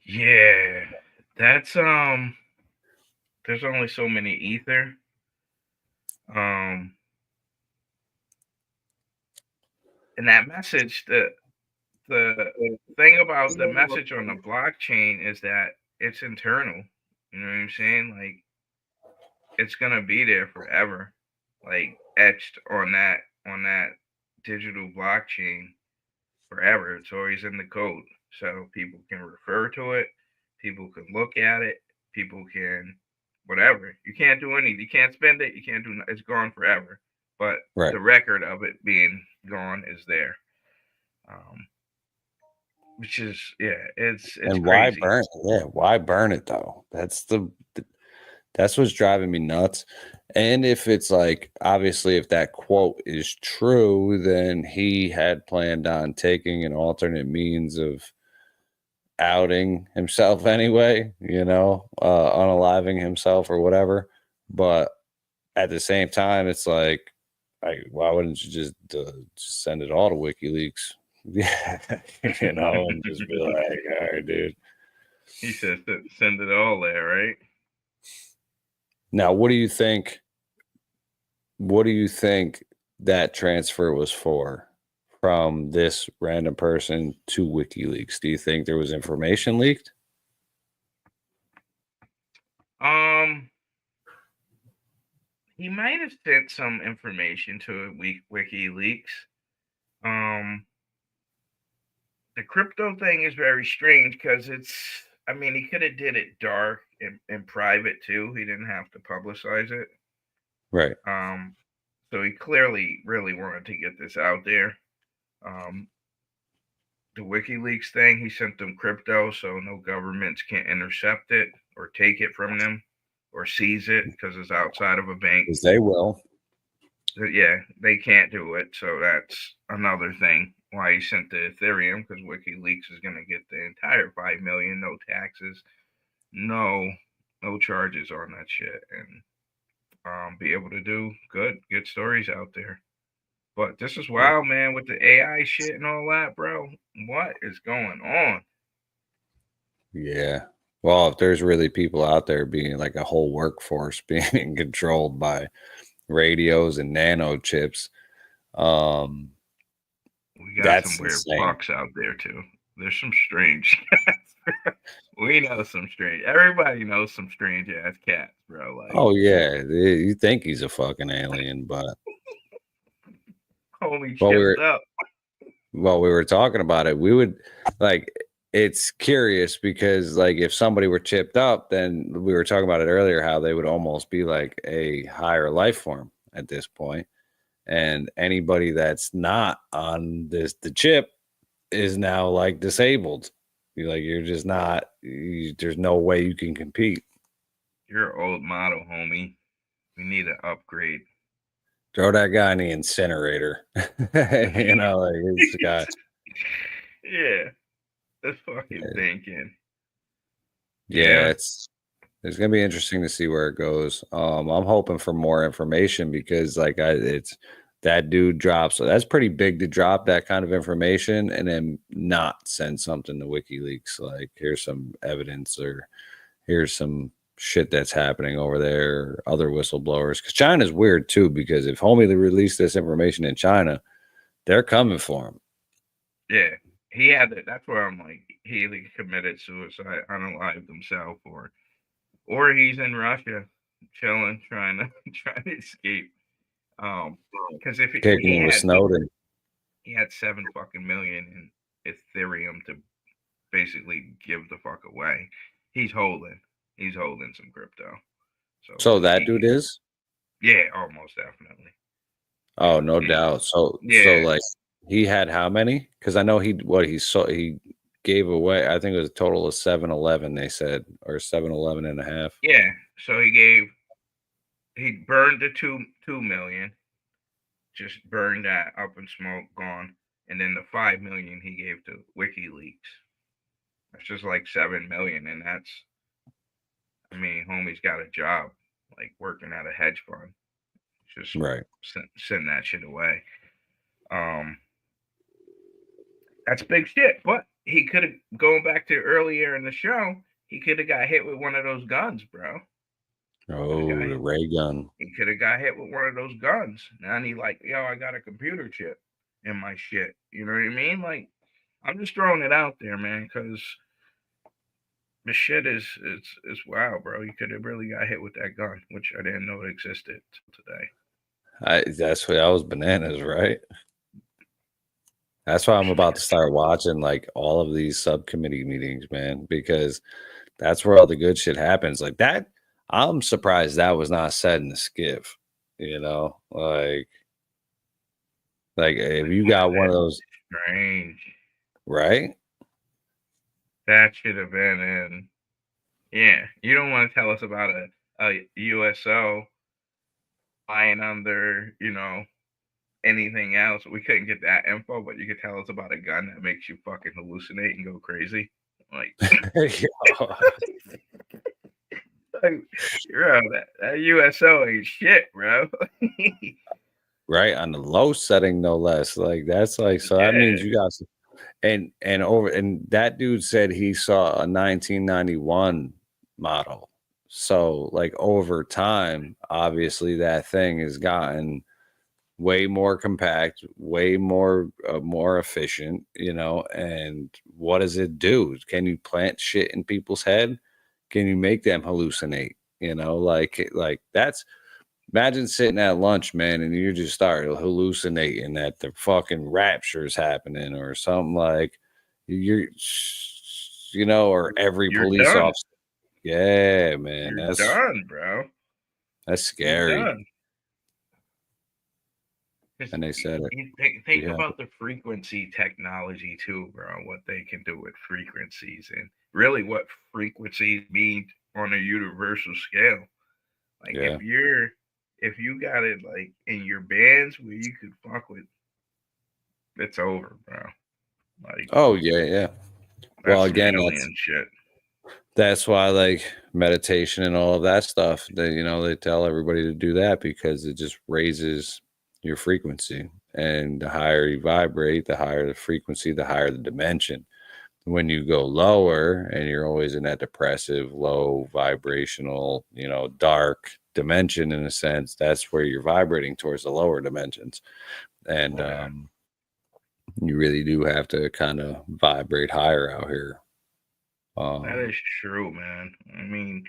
Speaker 2: Yeah. That's there's only so many Ether. And that message, the thing about the message on the blockchain is that it's internal. You know what I'm saying? Like it's gonna be there forever, like etched on that digital blockchain forever. It's always in the code, so people can refer to it, people can look at it, people can whatever. You can't do anything. You can't spend it. You can't do. It's gone forever. But
Speaker 1: Right.
Speaker 2: the record of it being gone is there. Which is it's
Speaker 1: And
Speaker 2: crazy.
Speaker 1: why burn it? Yeah, why burn it though? That's what's driving me nuts. And if it's like obviously if that quote is true, then he had planned on taking an alternate means of outing himself anyway, unaliving himself or whatever. But at the same time, it's like why wouldn't you just send it all to WikiLeaks? Yeah, and just be like, all right, dude.
Speaker 2: He says to send it all there, right?
Speaker 1: Now, what do you think? What do you think that transfer was for from this random person to WikiLeaks? Do you think there was information leaked?
Speaker 2: He might have sent some information to WikiLeaks. The crypto thing is very strange because I mean, he could have did it dark and private too. He didn't have to publicize it.
Speaker 1: Right.
Speaker 2: So he clearly really wanted to get this out there. The WikiLeaks thing, he sent them crypto so no governments can intercept it or take it from them or seize it because it's outside of a bank.
Speaker 1: Because they will.
Speaker 2: Yeah, they can't do it. So that's another thing why he sent the Ethereum, because WikiLeaks is going to get the entire 5 million, no taxes, no charges on that shit, and be able to do good stories out there. But this is wild, man, with the AI shit and all that, bro. What is going on?
Speaker 1: Yeah. Well, if there's really people out there being like a whole workforce being controlled by radios and nano chips,
Speaker 2: we got some weird fucks out there too. There's some strange cats. We know some strange. Everybody knows some strange ass cats, bro. Like,
Speaker 1: oh yeah, you think he's a fucking alien, but
Speaker 2: homie chipped up.
Speaker 1: Well, we were talking about it. We would like. It's curious because like if somebody were chipped up, then we were talking about it earlier how they would almost be like a higher life form at this point. And anybody that's not on the chip is now like disabled. You're just not, there's no way you can compete.
Speaker 2: You're an old model, homie. We need an upgrade.
Speaker 1: Throw that guy in the incinerator. You know, like this guy.
Speaker 2: Yeah. That's fucking thinking.
Speaker 1: Yeah, it's gonna be interesting to see where it goes. I'm hoping for more information because like it's that dude drops. So that's pretty big to drop that kind of information and then not send something to WikiLeaks. Like here's some evidence or here's some shit that's happening over there. Other whistleblowers, because China's weird too. Because if homie released this information in China, they're coming for him.
Speaker 2: Yeah. He had it. That's where I'm like, he either committed suicide, unalived himself, or he's in Russia, chilling, trying to escape. Because if
Speaker 1: kicking with Snowden,
Speaker 2: he had 7 fucking million in Ethereum to basically give the fuck away. He's holding some crypto.
Speaker 1: So that dude is?
Speaker 2: Yeah, almost definitely.
Speaker 1: Oh, no doubt. So like. He had how many? Because I know he gave away, I think it was a total of 711, they said, or 711 and a half.
Speaker 2: Yeah. So he burned the 2 million, just burned that up in smoke, gone. And then the 5 million he gave to WikiLeaks. That's just like 7 million. And that's, I mean, homie's got a job, like working at a hedge fund. Just
Speaker 1: right.
Speaker 2: Send that shit away. That's big shit. But he could have, going back to earlier in the show, he could have got hit with one of those guns, bro.
Speaker 1: Oh, the ray gun.
Speaker 2: He could have got hit with one of those guns. Now he like, yo, I got a computer chip in my shit. You know what I mean? Like, I'm just throwing it out there, man, because the shit is wild, bro. You could have really got hit with that gun, which I didn't know it existed today.
Speaker 1: That's what I was bananas, right? That's why I'm about to start watching like all of these subcommittee meetings, man, because that's where all the good shit happens. Like that, I'm surprised that was not said in the skiff, you know, like if you got one of those
Speaker 2: strange,
Speaker 1: right?
Speaker 2: That should have been in. Yeah, you don't want to tell us about a USO flying under, you know, anything else. We couldn't get that info, but you could tell us about a gun that makes you fucking hallucinate and go crazy. Like, bro, that USO ain't shit, bro.
Speaker 1: Right, on the low setting, no less. Like that's like, so that means you got some, and that dude said he saw a 1991 model. So like over time, obviously that thing has gotten way more compact, way more efficient, you know. And what does it do? Can you plant shit in people's head? Can you make them hallucinate? You know, like that's, imagine sitting at lunch, man, and you just start hallucinating that the fucking rapture is happening or something, like you're, you know, or every
Speaker 2: You're
Speaker 1: police
Speaker 2: done.
Speaker 1: officer. Yeah, man,
Speaker 2: You're
Speaker 1: that's
Speaker 2: done, bro.
Speaker 1: that's
Speaker 2: You're
Speaker 1: scary.
Speaker 2: done. 'Cause
Speaker 1: And they said it.
Speaker 2: you think
Speaker 1: Yeah.
Speaker 2: about the frequency technology too, bro. What they can do with frequencies, and really what frequencies mean on a universal scale. Like
Speaker 1: Yeah.
Speaker 2: if you got it like in your bands where you could fuck with, it's over, bro. Like
Speaker 1: Oh yeah, yeah. Well,
Speaker 2: that's some
Speaker 1: again,
Speaker 2: alien shit.
Speaker 1: that's why, like, meditation and all of that stuff, they, you know, they tell everybody to do that because it just raises your frequency. And the higher you vibrate, the higher the frequency, the higher the dimension. When you go lower and you're always in that depressive, low vibrational, you know, dark dimension, in a sense, that's where you're vibrating towards the lower dimensions. And you really do have to kind of vibrate higher out here.
Speaker 2: That is true, man. I mean,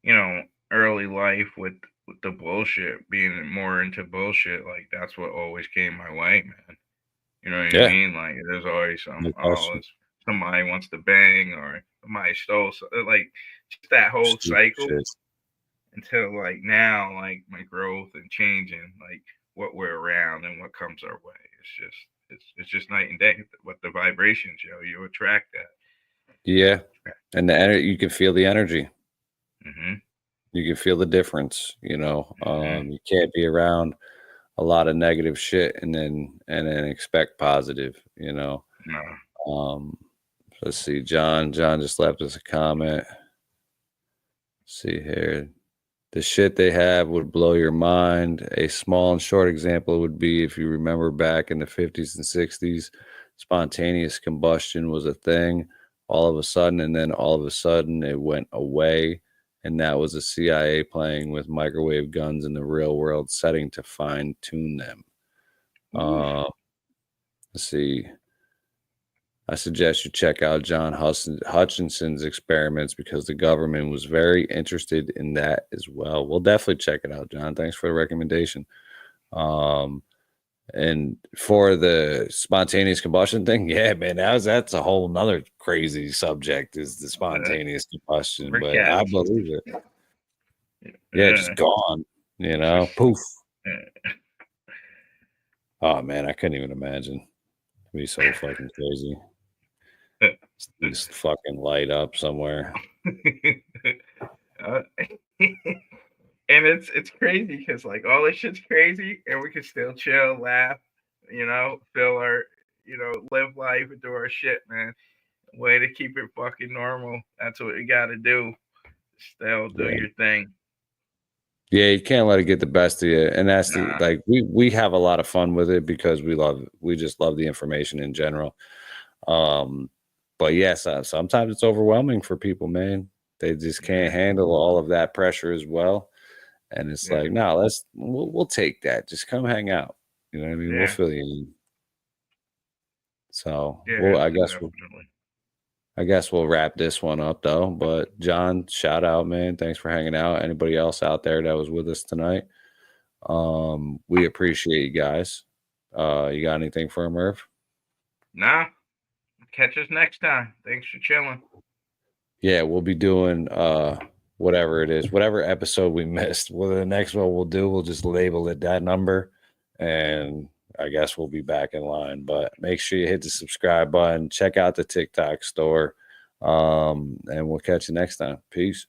Speaker 2: you know, early life with the bullshit, being more into bullshit, like that's what always came my way, man. You know what I
Speaker 1: Yeah.
Speaker 2: mean? Like there's always
Speaker 1: No
Speaker 2: some
Speaker 1: question.
Speaker 2: somebody wants to bang or somebody stole like just that whole
Speaker 1: Stupid
Speaker 2: cycle
Speaker 1: shit.
Speaker 2: until like now, like my growth and changing, like what we're around and what comes our way. It's just night and day. What the vibrations, you attract that.
Speaker 1: Yeah. And the energy, you can feel the energy.
Speaker 2: Mm-hmm.
Speaker 1: You can feel the difference, you know.
Speaker 2: Mhm.
Speaker 1: You can't be around a lot of negative shit and then expect positive, you know.
Speaker 2: No.
Speaker 1: Let's see, John just left us a comment. Let's see here. The shit they have would blow your mind. A small and short example would be, if you remember back in the 50s and 60s, spontaneous combustion was a thing all of a sudden, and then all of a sudden it went away. And that was the CIA playing with microwave guns in the real world setting to fine tune them. Let's see. I suggest you check out John Hutchinson's experiments because the government was very interested in that as well. We'll definitely check it out, John. Thanks for the recommendation. And for the spontaneous combustion thing, yeah, man, that's a whole nother crazy subject, is the spontaneous combustion. But I
Speaker 2: Brickheads.
Speaker 1: believe it. Yeah, just gone, you know, poof. Oh man, I couldn't even imagine. It'd be so fucking crazy. Just fucking light up somewhere.
Speaker 2: And it's crazy because like all this shit's crazy and we can still chill, laugh, you know, feel our, you know, live life and do our shit, man. Way to keep it fucking normal. That's what you gotta do. Still do your thing.
Speaker 1: Yeah, you can't let it get the best of you. And that's
Speaker 2: Nah.
Speaker 1: like we have a lot of fun with it because we just love the information in general. But yes, sometimes it's overwhelming for people, man. They just can't handle all of that pressure as well. And it's like, no, we'll take that. Just come hang out. You know what I mean? We'll fill you in. So I guess we'll wrap this one up though. But John, shout out, man. Thanks for hanging out. Anybody else out there that was with us tonight? We appreciate you guys. You got anything for him, Murph?
Speaker 2: Nah. Catch us next time. Thanks for chilling.
Speaker 1: Yeah, we'll be doing whatever it is, whatever episode we missed. Well, the next one we'll just label it that number, and I guess we'll be back in line. But make sure you hit the subscribe button, check out the TikTok store, and we'll catch you next time. Peace.